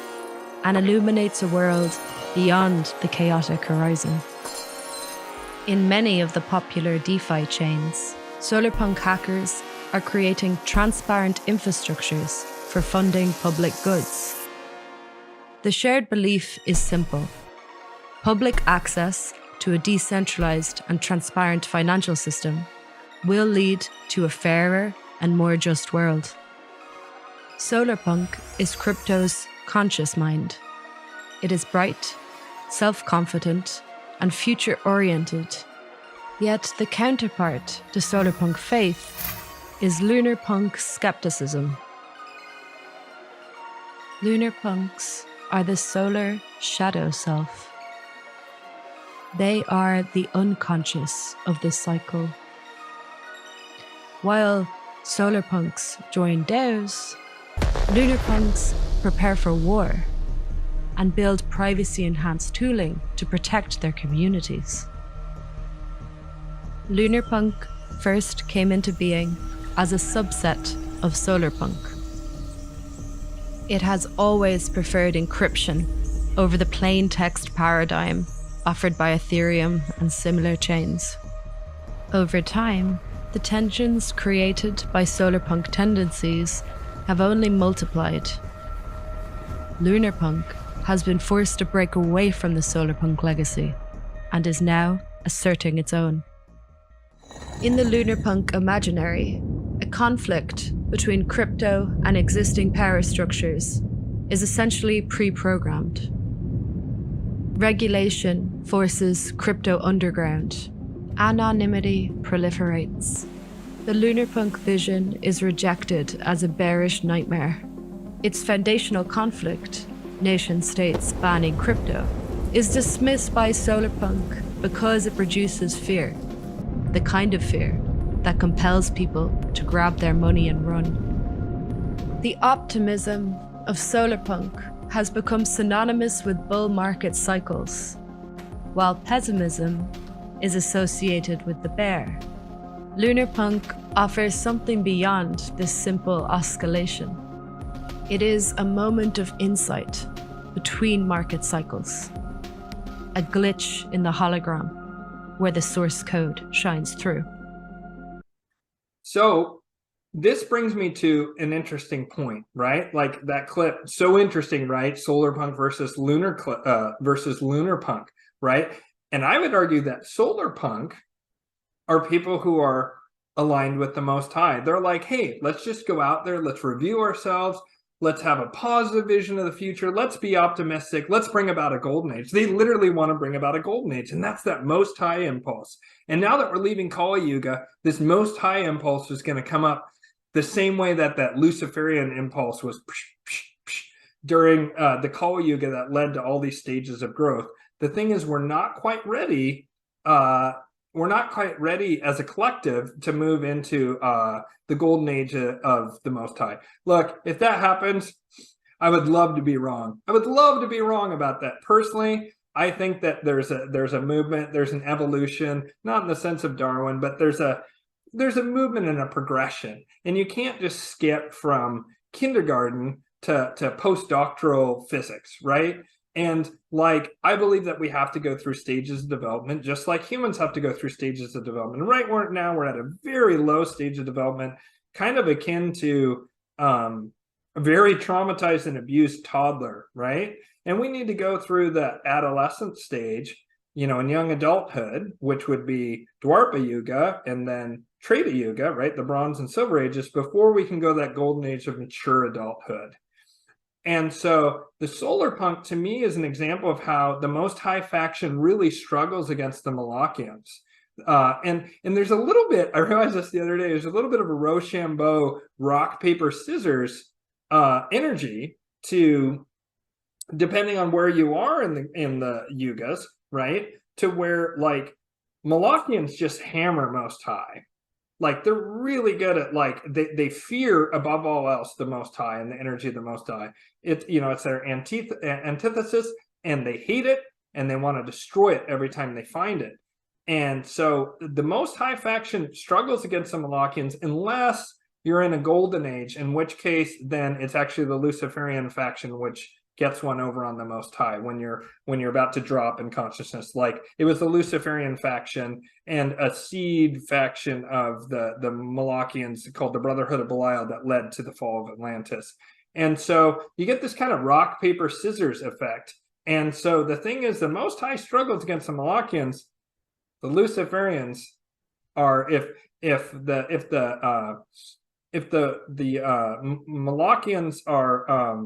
and illuminates a world beyond the chaotic horizon. In many of the popular DeFi chains, solarpunk hackers are creating transparent infrastructures for funding public goods. The shared belief is simple: public access to a decentralized and transparent financial system will lead to a fairer and more just world. Solarpunk is crypto's conscious mind. It is bright, self-confident, and future-oriented. Yet the counterpart to solarpunk faith is lunarpunk skepticism. Lunar punks are the solar shadow self. They are the unconscious of this cycle. While solar punks join DAOs, lunar punks prepare for war and build privacy-enhanced tooling to protect their communities. Lunar punk first came into being as a subset of solar punk. It has always preferred encryption over the plain text paradigm offered by Ethereum and similar chains. Over time, the tensions created by solarpunk tendencies have only multiplied. Lunarpunk has been forced to break away from the solarpunk legacy and is now asserting its own. In the lunarpunk imaginary, a conflict between crypto and existing power structures is essentially pre-programmed. Regulation forces crypto underground. Anonymity proliferates. The lunarpunk vision is rejected as a bearish nightmare. Its foundational conflict, nation-states banning crypto, is dismissed by solarpunk because it produces fear, the kind of fear that compels people to grab their money and run. The optimism of solarpunk has become synonymous with bull market cycles, while pessimism is associated with the bear. Lunarpunk offers something beyond this simple oscillation. It is a moment of insight between market cycles, a glitch in the hologram where the source code shines through. So this brings me to an interesting point, right? Like that clip, so interesting, right? Solarpunk versus lunarpunk, right? And I would argue that solarpunk are people who are aligned with the Most High. They're like, hey, let's just go out there, let's review ourselves, let's have a positive vision of the future, let's be optimistic, let's bring about a golden age. They literally want to bring about a golden age, and that's that Most High impulse. And now that we're leaving Kali Yuga, this Most High impulse is going to come up the same way that that Luciferian impulse was during the Kali Yuga that led to all these stages of growth. The thing is, we're not quite ready. We're not quite ready as a collective to move into the golden age of the Most High. Look, if that happens, I would love to be wrong. I would love to be wrong about that. Personally, I think that there's a movement, there's an evolution, not in the sense of Darwin, but there's a movement and a progression, and you can't just skip from kindergarten to postdoctoral physics, right? And like, I believe that we have to go through stages of development, just like humans have to go through stages of development. Right now, we're at a very low stage of development, kind of akin to a very traumatized and abused toddler, right? And we need to go through the adolescent stage, you know, in young adulthood, which would be Dwarpa Yuga and then Treta Yuga, right? The Bronze and Silver Ages, before we can go that golden age of mature adulthood. And so the solarpunk to me is an example of how the Most High faction really struggles against the Molochians. And there's a little bit, I realized this the other day, there's a little bit of a Rochambeau rock, paper, scissors energy to, depending on where you are in the yugas, right? To where like Molochians just hammer Most High. Like they're really good at, like, they fear above all else the Most High and the energy of the Most High. It's their antithesis, and they hate it and they want to destroy it every time they find it. And so the Most High faction struggles against the Molochians unless you're in a golden age, in which case then it's actually the Luciferian faction which gets one over on the Most High when you're about to drop in consciousness. Like it was the Luciferian faction and a seed faction of the Molochians called the Brotherhood of Belial that led to the fall of Atlantis. And so you get this kind of rock, paper, scissors effect. And so the thing is, the Most High struggles against the Molochians. The Luciferians are, if the Molochians are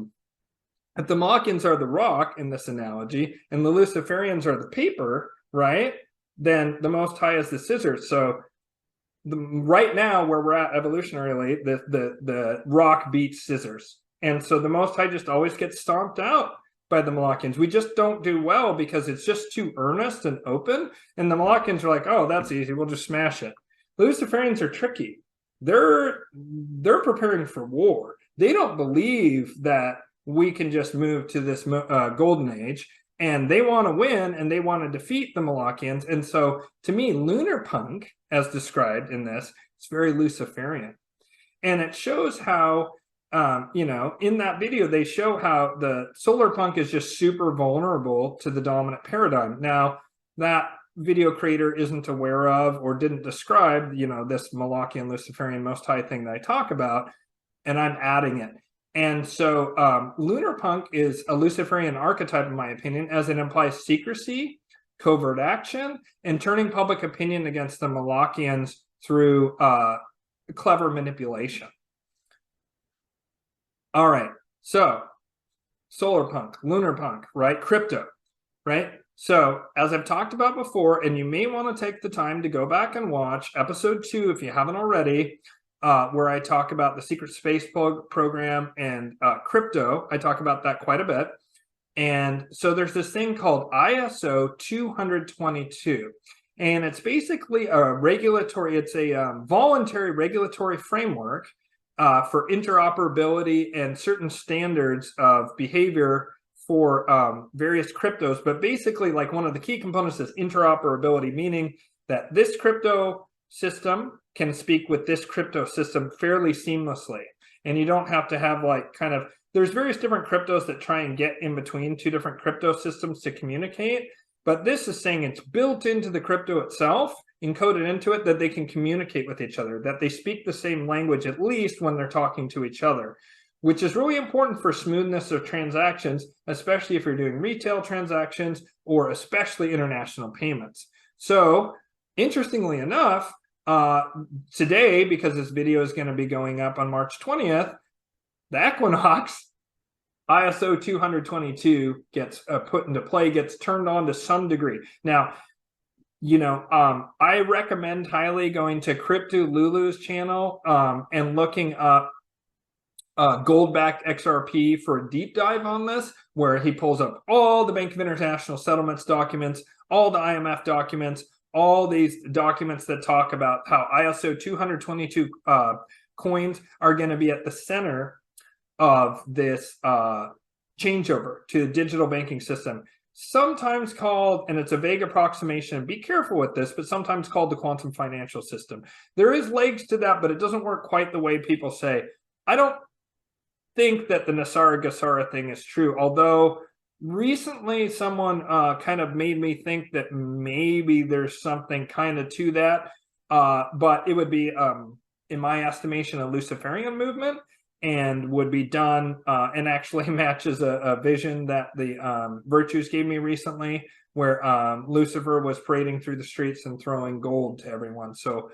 if the Molochians are the rock in this analogy and the Luciferians are the paper, right? Then the Most High is the scissors. So right now, where we're at evolutionarily, the rock beats scissors. And so the Most High just always gets stomped out by the Molochians. We just don't do well because it's just too earnest and open. And the Molochians are like, oh, that's easy. We'll just smash it. Luciferians are tricky. They're preparing for war. They don't believe that we can just move to this golden age, and they want to win and they want to defeat the Molochians. And so to me, lunar punk, as described in this, it's very Luciferian. And it shows how, you know, in that video, they show how the solar punk is just super vulnerable to the dominant paradigm. Now, that video creator isn't aware of or didn't describe, you know, this Molochian Luciferian Most High thing that I talk about, and I'm adding it. And so lunar punk is a Luciferian archetype, in my opinion, as it implies secrecy, covert action, and turning public opinion against the Molochians through clever manipulation. All right, so solar punk, lunar punk, right? Crypto, right? So as I've talked about before, and you may want to take the time to go back and watch episode 2 if you haven't already, where I talk about the secret space program and crypto. I talk about that quite a bit. And so there's this thing called ISO 222. And it's basically a regulatory, it's a voluntary regulatory framework for interoperability and certain standards of behavior for various cryptos. But basically, like, one of the key components is interoperability, meaning that this crypto system can speak with this crypto system fairly seamlessly. And you don't have to have, like, kind of, there's various different cryptos that try and get in between two different crypto systems to communicate. But this is saying it's built into the crypto itself, encoded into it, that they can communicate with each other, that they speak the same language, at least when they're talking to each other, which is really important for smoothness of transactions, especially if you're doing retail transactions or especially international payments. So interestingly enough, today, because this video is going to be going up on March 20th, the equinox, ISO 222 gets put into play, gets turned on to some degree. Now, you know, I recommend highly going to Crypto Lulu's channel and looking up gold-backed XRP for a deep dive on this, where he pulls up all the Bank of International Settlements documents, all the IMF documents, all these documents that talk about how ISO 222 coins are going to be at the center of this changeover to the digital banking system, sometimes called, and it's a vague approximation, be careful with this, but sometimes called the quantum financial system. There is legs to that, but it doesn't work quite the way people say. I don't think that the Nasara Gasara thing is true, although recently someone kind of made me think that maybe there's something kind of to that, but it would be, in my estimation, a Luciferian movement, and would be done and actually matches a vision that the Virtues gave me recently, where Lucifer was parading through the streets and throwing gold to everyone. So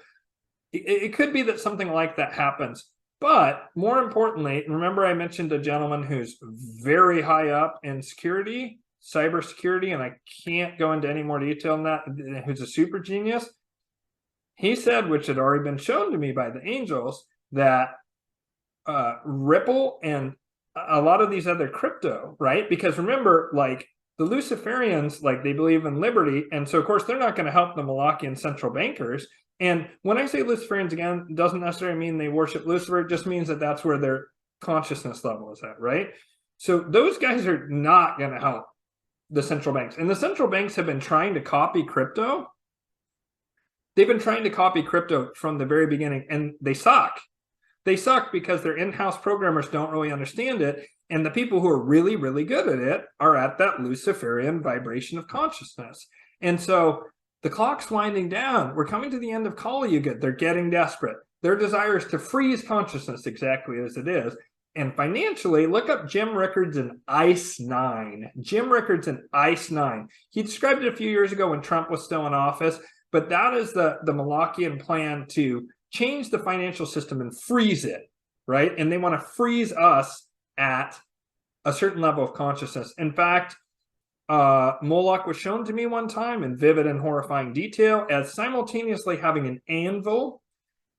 it could be that something like that happens. But more importantly, remember I mentioned a gentleman who's very high up in security, cybersecurity, and I can't go into any more detail on that, who's a super genius. He said, which had already been shown to me by the angels, that Ripple and a lot of these other crypto, right? Because remember, like, the Luciferians, like, they believe in liberty, and so of course they're not going to help the Molochian central bankers. And when I say Luciferians, again, it doesn't necessarily mean they worship Lucifer. It just means that that's where their consciousness level is at, right? So those guys are not going to help the central banks. And the central banks have been trying to copy crypto. They've been trying to copy crypto from the very beginning, and they suck. They suck because their in-house programmers don't really understand it, and the people who are really, really good at it are at that Luciferian vibration of consciousness. And so the clock's winding down. We're coming to the end of Kali Yuga. They're getting desperate. Their desire is to freeze consciousness exactly as it is. And financially, look up Jim Rickards and ICE 9. Jim Rickards and ICE 9. He described it a few years ago when Trump was still in office, but that is the Molochian plan to change the financial system and freeze it, right? And they want to freeze us at a certain level of consciousness. In fact, Moloch was shown to me one time in vivid and horrifying detail as simultaneously having an anvil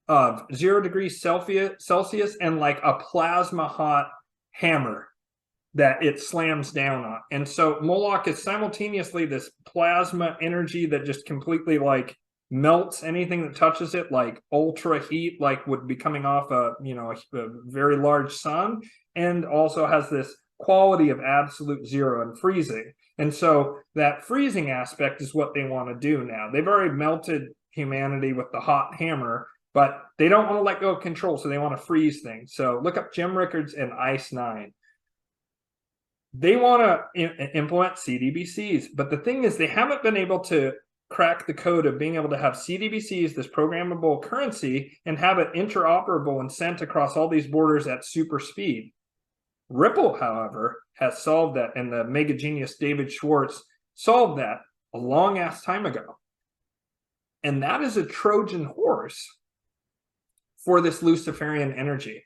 of 0 degrees Celsius and like a plasma hot hammer that it slams down on. And so Moloch is simultaneously this plasma energy that just completely like melts anything that touches it, like ultra heat, like would be coming off a very large sun, and also has this quality of absolute zero and freezing. And so that freezing aspect is what they want to do now. They've already melted humanity with the hot hammer, but they don't want to let go of control, so they want to freeze things. So look up Jim Rickards and Ice 9. They want to implement CDBCs, but the thing is they haven't been able to crack the code of being able to have CDBCs, this programmable currency, and have it interoperable and sent across all these borders at super speed. Ripple, however, has solved that, and the mega genius David Schwartz solved that a long ass time ago. And that is a Trojan horse for this Luciferian energy.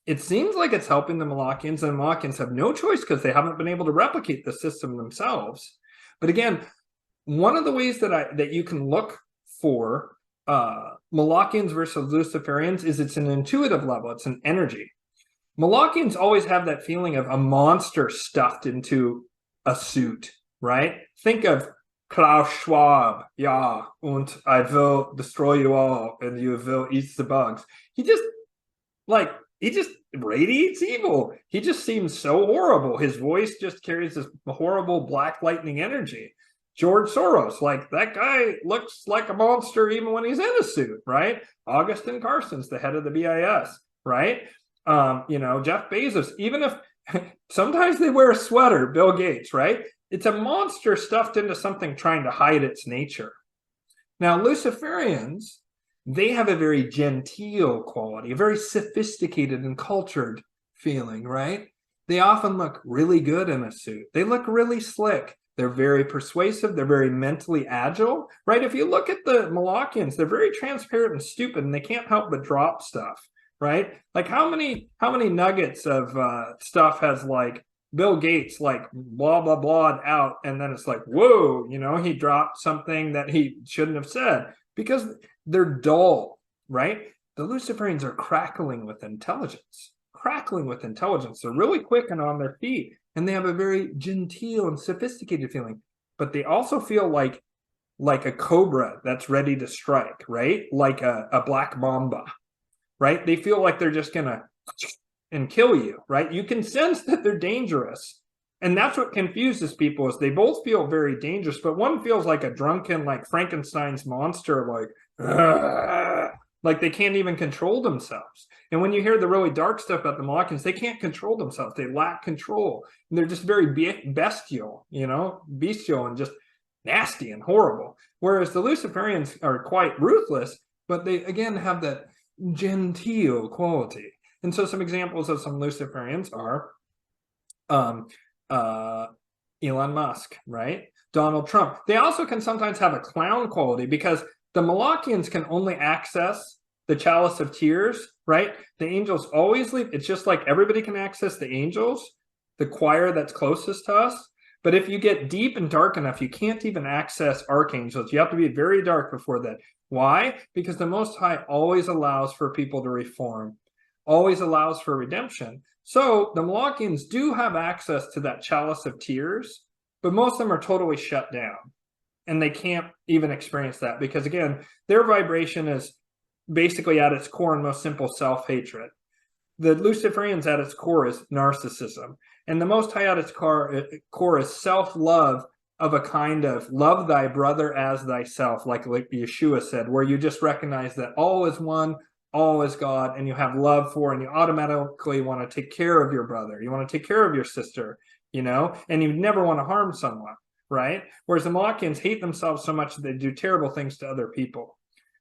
It seems like it's helping the Molochians, and the Molochians have no choice because they haven't been able to replicate the system themselves. But again, one of the ways that you can look for Molochians versus Luciferians is it's an intuitive level, it's an energy. Molochians always have that feeling of a monster stuffed into a suit, right? Think of Klaus Schwab, ja, und I will destroy you all, and you will eat the bugs. He just radiates evil. He just seems so horrible. His voice just carries this horrible black lightning energy. George Soros, like that guy looks like a monster even when he's in a suit, right? Augustin Carson's the head of the BIS, right? Jeff Bezos, even if sometimes they wear a sweater, Bill Gates, right? It's a monster stuffed into something trying to hide its nature. Now, Luciferians, they have a very genteel quality, a very sophisticated and cultured feeling, right? They often look really good in a suit. They look really slick. They're very persuasive. They're very mentally agile, right? If you look at the Molochians, they're very transparent and stupid, and they can't help but drop stuff, right? Like how many nuggets of stuff has like Bill Gates like blah blah blah out, and then it's like, whoa, he dropped something that he shouldn't have said, because they're dull, right? The Luciferians are crackling with intelligence. They're really quick and on their feet, and they have a very genteel and sophisticated feeling, but they also feel like a cobra that's ready to strike, right? Like a black mamba, right? They feel like they're just gonna and kill you, right? You can sense that they're dangerous. And that's what confuses people, is they both feel very dangerous, but one feels like a drunken, like Frankenstein's monster, like they can't even control themselves. And when you hear the really dark stuff about the Molochians, they can't control themselves. They lack control. And they're just very bestial, bestial and just nasty and horrible. Whereas the Luciferians are quite ruthless, but they, again, have that genteel quality. And so some examples of some Luciferians are Elon Musk, right? Donald Trump. They also can sometimes have a clown quality, because the Molochians can only access the chalice of tears, right? The angels always leave. It's just like everybody can access the angels, the choir that's closest to us. But if you get deep and dark enough, you can't even access archangels. You have to be very dark before that. Why? Because the Most High always allows for people to reform, always allows for redemption. So the Molochians do have access to that chalice of tears, but most of them are totally shut down, and they can't even experience that, because again, their vibration is basically at its core and most simple self-hatred. The Luciferians at its core is narcissism, and the Most High at its core is self-love, of a kind of love thy brother as thyself, like Yeshua said, where you just recognize that all is one, all is God, and you have love for, and you automatically want to take care of your brother. You want to take care of your sister, and you never want to harm someone, right? Whereas the Molochians hate themselves so much that they do terrible things to other people,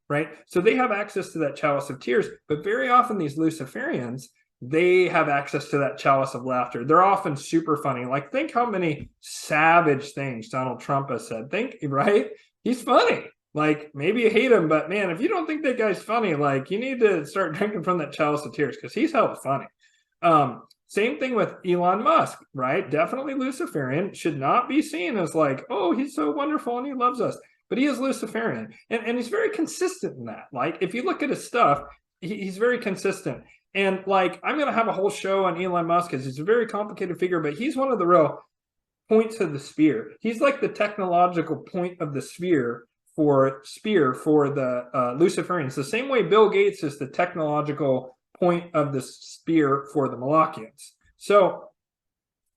right? So they have access to that chalice of tears, but very often these Luciferians, they have access to that chalice of laughter. They're often super funny. Like, think how many savage things Donald Trump has said. Think, right? He's funny. Like, maybe you hate him, but man, if you don't think that guy's funny, like, you need to start drinking from that chalice of tears, because he's hella funny. Same thing with Elon Musk, right? Definitely Luciferian. Should not be seen as like, oh, he's so wonderful and he loves us. But he is Luciferian. And he's very consistent in that. Like, if you look at his stuff, he's very consistent. And like, I'm going to have a whole show on Elon Musk because he's a very complicated figure, but he's one of the real points of the spear. He's like the technological point of the spear for the Luciferians, the same way Bill Gates is the technological point of the spear for the Molochians. So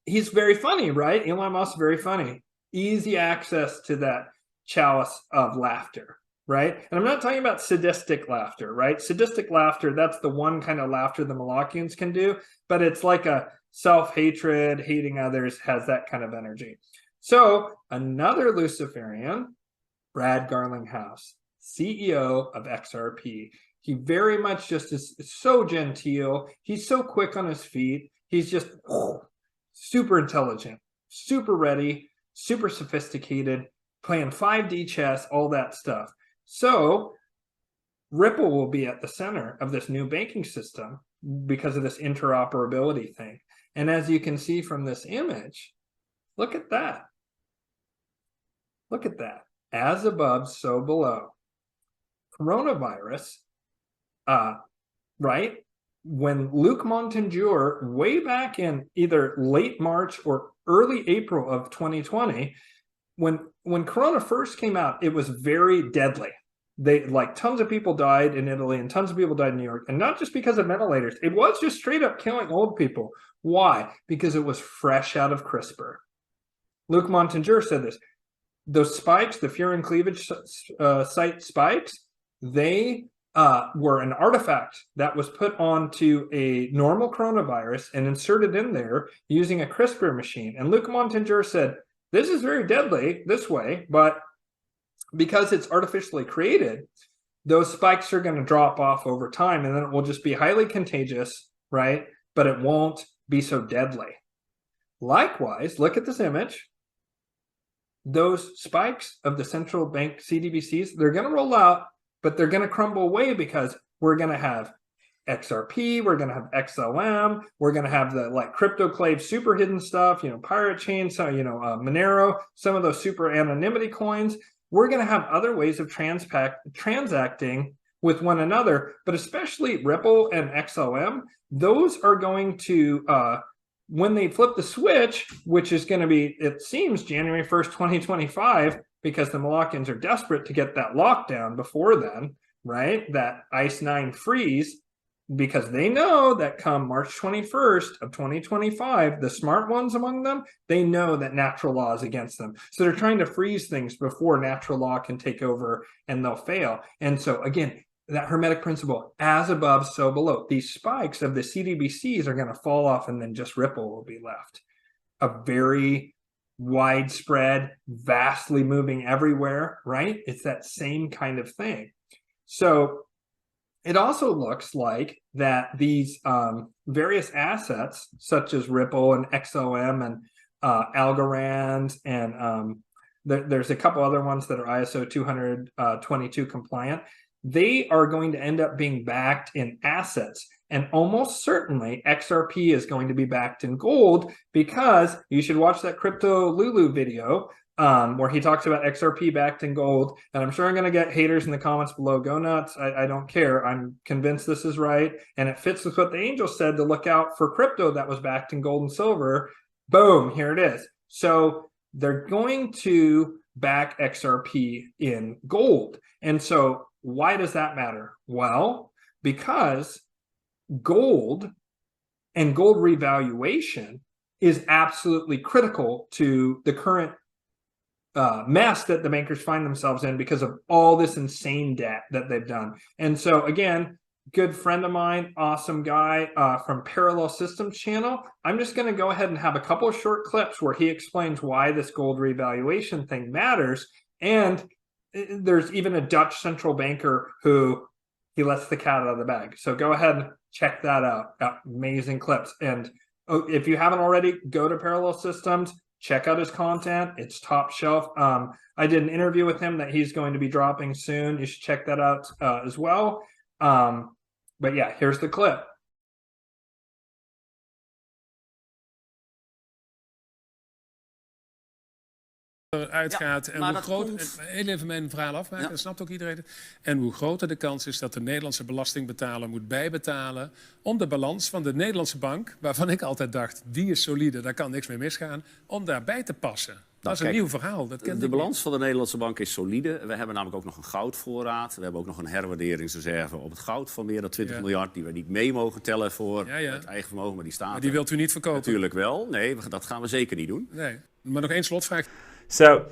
he's very funny, right? Elon Musk, very funny. Easy access to that chalice of laughter, right? And I'm not talking about sadistic laughter, right? Sadistic laughter, that's the one kind of laughter the Molochians can do, but it's like a self-hatred, hating others, has that kind of energy. So another Luciferian, Brad Garlinghouse, CEO of XRP. He very much just is so genteel. He's so quick on his feet. He's just super intelligent, super ready, super sophisticated, playing 5D chess, all that stuff. So Ripple will be at the center of this new banking system because of this interoperability thing. And as you can see from this image, look at that. Look at that. As above, so below. Coronavirus, right? When Luc Montagnier, way back in either late March or early April of 2020, when Corona first came out, it was very deadly. Like tons of people died in Italy and tons of people died in New York, and not just because of ventilators. It was just straight up killing old people. Why? Because it was fresh out of CRISPR. Luc Montagnier said this. Those spikes, the furin cleavage site spikes, they were an artifact that was put onto a normal coronavirus and inserted in there using a CRISPR machine. And Luc Montagnier said, this is very deadly this way, but because it's artificially created, those spikes are going to drop off over time, and then it will just be highly contagious, right? But it won't be so deadly. Likewise, look at this image. Those spikes of the central bank CDBCs, they're going to roll out, but they're going to crumble away because we're going to have XRP, we're going to have XLM, we're going to have the like Crypto-Claves super hidden stuff, Pirate Chain, so, Monero, some of those super anonymity coins. We're going to have other ways of transacting with one another, but especially Ripple and XLM, those are going to, when they flip the switch, which is going to be, it seems, January 1st, 2025, because the Molochians are desperate to get that lockdown before then, right? That ICE 9 freeze, because they know that come March 21st of 2025, the smart ones among them, they know that natural law is against them. So they're trying to freeze things before natural law can take over and they'll fail. And so again, that hermetic principle, as above, so below. These spikes of the CDBCs are going to fall off and then just Ripple will be left. A very widespread, vastly moving everywhere, right? It's that same kind of thing. So it also looks like that these various assets, such as Ripple and XOM and Algorand, and there's a couple other ones that are ISO 222 compliant, they are going to end up being backed in assets. And almost certainly XRP is going to be backed in gold, because you should watch that Crypto Lulu video where he talks about XRP backed in gold. And I'm sure I'm going to get haters in the comments below. Go nuts. I don't care. I'm convinced this is right. And it fits with what the angel said to look out for crypto that was backed in gold and silver. Boom, here it is. So they're going to back XRP in gold. And so why does that matter? Well, because gold and gold revaluation is absolutely critical to the current mess that the bankers find themselves in because of all this insane debt that they've done. And so again, good friend of mine, awesome guy from Parallel Systems channel. I'm just going to go ahead and have a couple of short clips where he explains why this gold revaluation thing matters. And there's even a Dutch central banker who he lets the cat out of the bag. So go ahead and check that out. Amazing clips. And if you haven't already, go to Parallel Systems, check out his content. It's top shelf. I did an interview with him that he's going to be dropping soon. You should check that out as well. But yeah, here's the clip. uitgaat en maar hoe dat groot... komt- Heel even mijn verhaal afmaken, Ja. dat snapt ook iedereen. En hoe groter de kans is dat de Nederlandse belastingbetaler moet bijbetalen om de balans van de Nederlandse bank, waarvan ik altijd dacht, die is solide, daar kan niks mee misgaan, om daarbij te passen. Dat is een kijk, nieuw verhaal. Dat kent De ik balans van de Nederlandse bank is solide. We hebben namelijk ook nog een goudvoorraad. We hebben ook nog een herwaarderingsreserve op het goud van meer dan 20 Ja. miljard... die we niet mee mogen tellen voor Ja, ja. het eigen vermogen, maar die staat Maar die er. wilt u niet verkopen? Natuurlijk wel. Nee, dat gaan we zeker niet doen. Nee. Maar nog één slotvraag. So,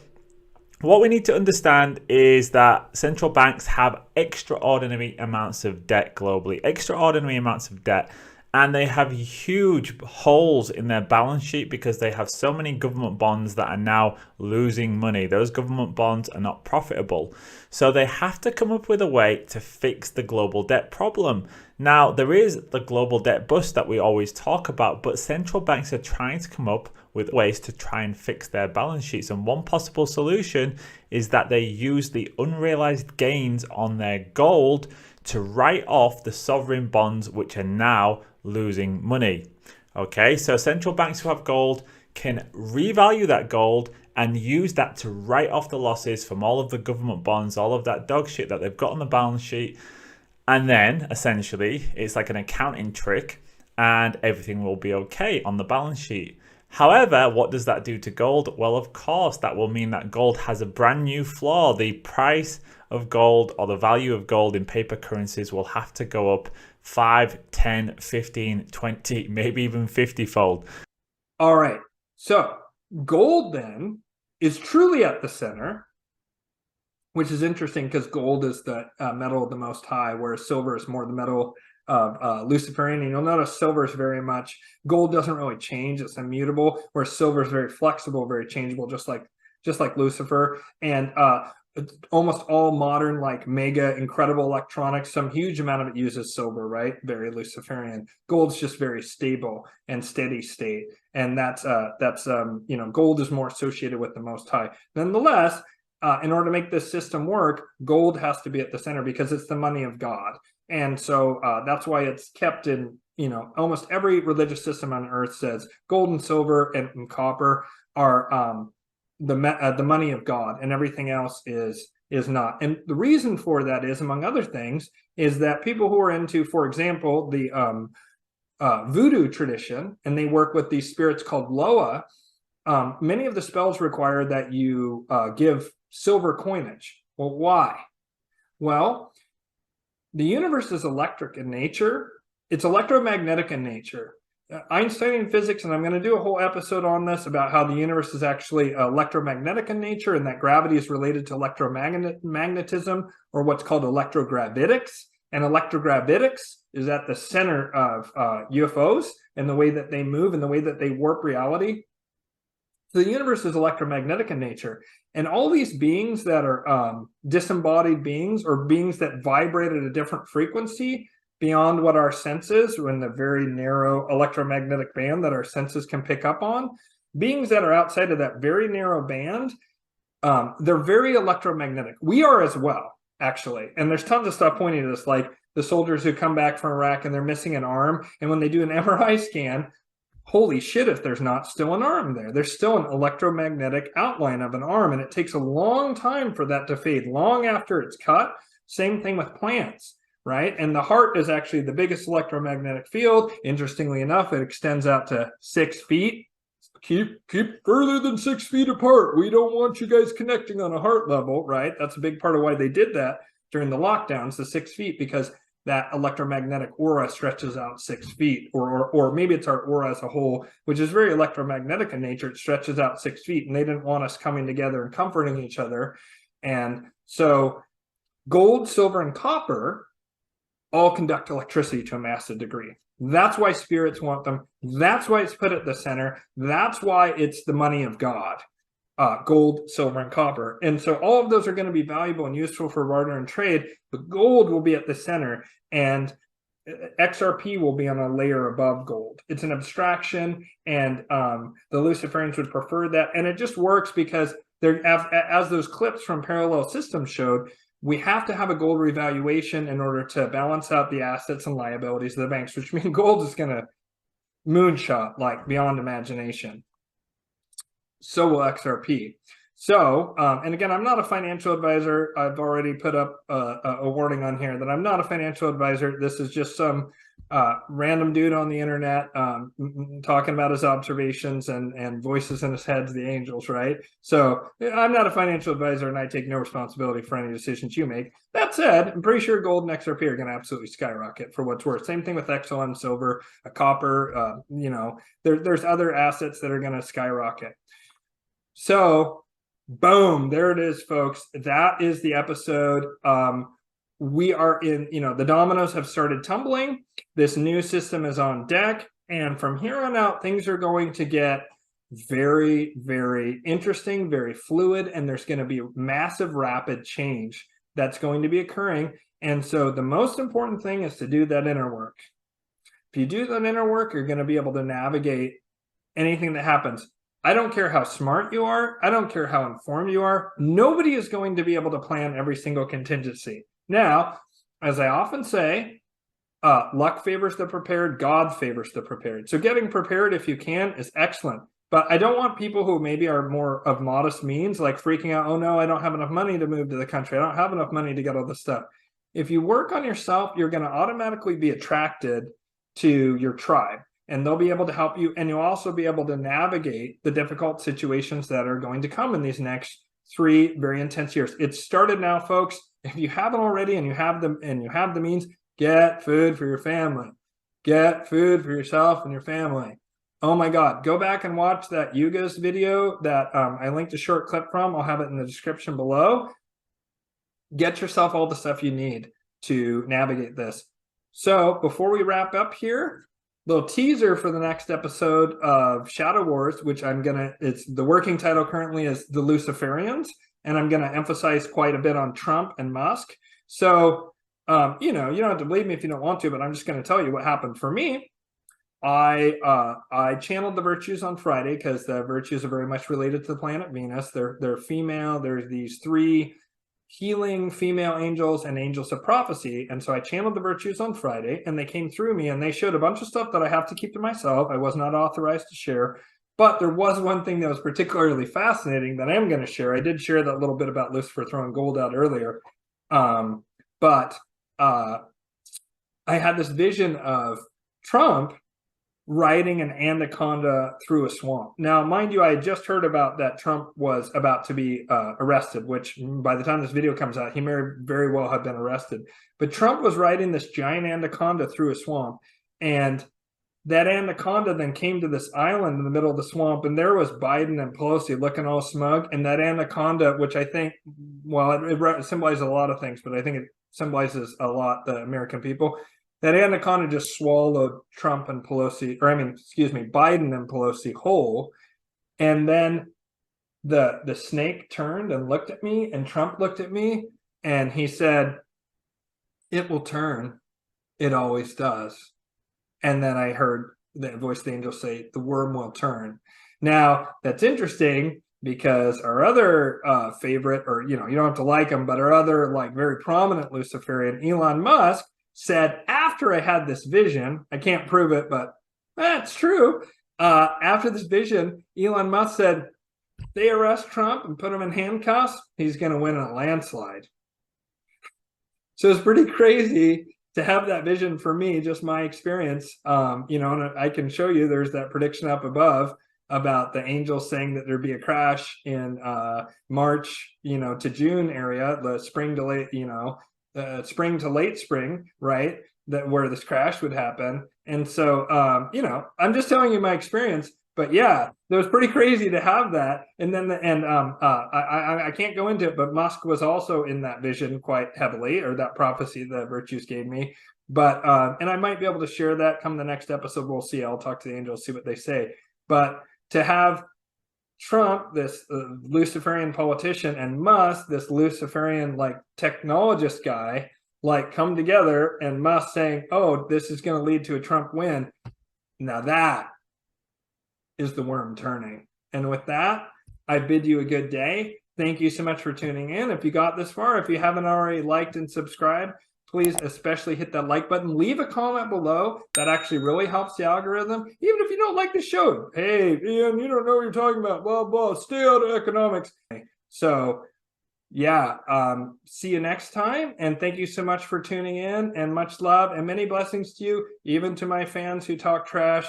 what we need to understand is that central banks have extraordinary amounts of debt globally, extraordinary amounts of debt, and they have huge holes in their balance sheet because they have so many government bonds that are now losing money. Those government bonds are not profitable. So they have to come up with a way to fix the global debt problem. Now, there is the global debt bust that we always talk about, but central banks are trying to come up with ways to try and fix their balance sheets. And one possible solution is that they use the unrealized gains on their gold to write off the sovereign bonds which are now losing money. Okay, so central banks who have gold can revalue that gold and use that to write off the losses from all of the government bonds, all of that dog shit that they've got on the balance sheet. And then essentially it's like an accounting trick and everything will be okay on the balance sheet. However, what does that do to gold? Well, of course, that will mean that gold has a brand new flaw. The price of gold or the value of gold in paper currencies will have to go up 5, 10, 15, 20, maybe even 50-fold. All right. So gold then is truly at the center, which is interesting because gold is the metal of the Most High, whereas silver is more the metal of Luciferian. And you'll notice silver is very much, gold doesn't really change, it's immutable, whereas silver is very flexible, very changeable, just like Lucifer. And almost all modern, like mega incredible electronics, some huge amount of it uses silver, right? Very Luciferian. Gold's just very stable and steady state. And that's you know, gold is more associated with the Most High. Nonetheless, in order to make this system work, gold has to be at the center because it's the money of God. And so that's why it's kept in, you know, almost every religious system on earth says gold and silver and copper are the money of God, and everything else is not. And the reason for that is, among other things, is that people who are into, for example, the voodoo tradition, and they work with these spirits called Loa, many of the spells require that you give silver coinage. Well, why? Well, the universe is electric in nature. It's electromagnetic in nature. Einsteinian physics, and I'm going to do a whole episode on this about how the universe is actually electromagnetic in nature, and that gravity is related to electromagnetism, or what's called electrogravitics. And electrogravitics is at the center of UFOs and the way that they move and the way that they warp reality. So the universe is electromagnetic in nature, and all these beings that are disembodied beings, or beings that vibrate at a different frequency beyond what our senses, in the very narrow electromagnetic band that our senses can pick up on, beings that are outside of that very narrow band, they're very electromagnetic. We are as well, actually. And there's tons of stuff pointing to this, like the soldiers who come back from Iraq and they're missing an arm, and when they do an MRI scan, holy shit, if there's not still an arm there. There's still an electromagnetic outline of an arm, and it takes a long time for that to fade, long after it's cut. Same thing with plants, right? And the heart is actually the biggest electromagnetic field. Interestingly enough, it extends out to 6 feet. Keep further than 6 feet apart. We don't want you guys connecting on a heart level, right? That's a big part of why they did that during the lockdowns, the 6 feet, because that electromagnetic aura stretches out 6 feet, or maybe it's our aura as a whole, which is very electromagnetic in nature. It stretches out 6 feet, and they didn't want us coming together and comforting each other. And so gold, silver, and copper all conduct electricity to a massive degree. That's why spirits want them. That's why it's put at the center. That's why it's the money of God. Gold, silver, and copper. And so all of those are going to be valuable and useful for barter and trade, but gold will be at the center, and XRP will be on a layer above gold. It's an abstraction, and the Luciferians would prefer that. And it just works because they're, as those clips from Parallel Systems showed, we have to have a gold revaluation in order to balance out the assets and liabilities of the banks, which means gold is going to moonshot like beyond imagination. So will XRP. So, and again, I'm not a financial advisor. I've already put up a warning on here that I'm not a financial advisor. This is just some random dude on the internet talking about his observations and voices in his head, the angels, right? So I'm not a financial advisor, and I take no responsibility for any decisions you make. That said, I'm pretty sure gold and XRP are going to absolutely skyrocket for what's worth. Same thing with XLM silver, copper. There's other assets that are going to skyrocket. So boom, there it is, folks. That is the episode. We are in, the dominoes have started tumbling. This new system is on deck. And from here on out, things are going to get very, very interesting, very fluid. And there's going to be massive, rapid change that's going to be occurring. And so the most important thing is to do that inner work. If you do that inner work, you're going to be able to navigate anything that happens. I don't care how smart you are. I don't care how informed you are. Nobody is going to be able to plan every single contingency. Now, as I often say, luck favors the prepared, God favors the prepared. So getting prepared if you can is excellent. But I don't want people who maybe are more of modest means, like freaking out, oh no, I don't have enough money to move to the country. I don't have enough money to get all this stuff. If you work on yourself, you're going to automatically be attracted to your tribe. And they'll be able to help you. And you'll also be able to navigate the difficult situations that are going to come in these next 3 very intense years. It started now, folks. If you haven't already and you have the means, get food for your family. Get food for yourself and your family. Oh my God. Go back and watch that Yuga's video that I linked a short clip from. I'll have it in the description below. Get yourself all the stuff you need to navigate this. So before we wrap up here, little teaser for the next episode of Shadow Wars, which it's the working title currently is The Luciferians, and I'm going to emphasize quite a bit on Trump and Musk. So, you don't have to believe me if you don't want to, but I'm just going to tell you what happened for me. I channeled the virtues on Friday because the virtues are very much related to the planet Venus. They're female. There's these 3 healing female angels and angels of prophecy. And so I channeled the virtues on Friday, and they came through me and they showed a bunch of stuff that I have to keep to myself. I was not authorized to share, but there was one thing that was particularly fascinating that I am going to share. I did share that little bit about Lucifer throwing gold out earlier. But I had this vision of Trump riding an anaconda through a swamp. Now, mind you, I had just heard about that Trump was about to be arrested, which by the time this video comes out, he may very well have been arrested. But Trump was riding this giant anaconda through a swamp, and that anaconda then came to this island in the middle of the swamp, and there was Biden and Pelosi looking all smug, and that anaconda, which I think, well, it symbolizes a lot of things, but I think it symbolizes a lot the American people. That anaconda just swallowed Trump and Pelosi, Biden and Pelosi whole. And then the snake turned and looked at me, and Trump looked at me, and he said, "It will turn. It always does." And then I heard the voice of the angel say, "The worm will turn." Now, that's interesting because our other favorite, or, you don't have to like him, but our other very prominent Luciferian, Elon Musk, said after I had this vision, I can't prove it, but that's true. After this vision, Elon Musk said, they arrest Trump and put him in handcuffs, he's going to win a landslide. So it's pretty crazy to have that vision for me, just my experience. And I can show you, there's that prediction up above about the angels saying that there'd be a crash in March, to June area, the spring to late, spring to late spring, right? That where this crash would happen. And so, I'm just telling you my experience, but yeah, it was pretty crazy to have that. And then, I can't go into it, but Musk was also in that vision quite heavily, or that prophecy the virtues gave me. But, and I might be able to share that come the next episode. We'll see. I'll talk to the angels, see what they say. But to have Trump, this Luciferian politician, and Musk, this Luciferian technologist guy, come together, and Musk saying, "Oh, this is going to lead to a Trump win." Now that is the worm turning. And with that, I bid you a good day. Thank you so much for tuning in. If you got this far, if you haven't already liked and subscribed, please especially hit that like button. Leave a comment below. That actually really helps the algorithm. Even if you don't like the show, hey, Ian, you don't know what you're talking about, blah, blah, stay out of economics. So, yeah, see you next time. And thank you so much for tuning in, and much love and many blessings to you, even to my fans who talk trash.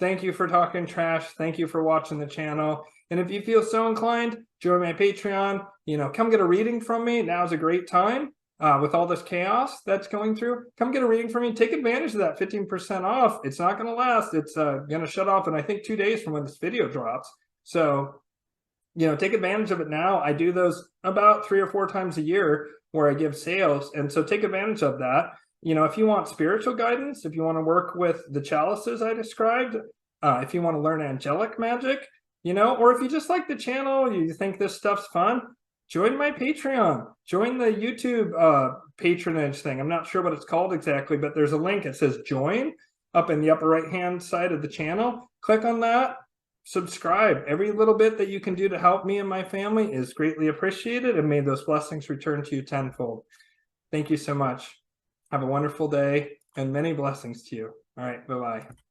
Thank you for talking trash. Thank you for watching the channel. And if you feel so inclined, join my Patreon. Come get a reading from me. Now's a great time. With all this chaos that's going through, come get a reading from me. Take advantage of that 15% off. It's not going to last. It's going to shut off in, I think, 2 days from when this video drops. So, take advantage of it now. I do those about 3 or 4 times a year where I give sales. And so take advantage of that. If you want spiritual guidance, if you want to work with the chalices I described, if you want to learn angelic magic, or if you just like the channel, you think this stuff's fun, join my Patreon, join the YouTube patronage thing. I'm not sure what it's called exactly, but there's a link. It says join up in the upper right-hand side of the channel. Click on that, subscribe. Every little bit that you can do to help me and my family is greatly appreciated, and may those blessings return to you tenfold. Thank you so much. Have a wonderful day and many blessings to you. All right, bye-bye.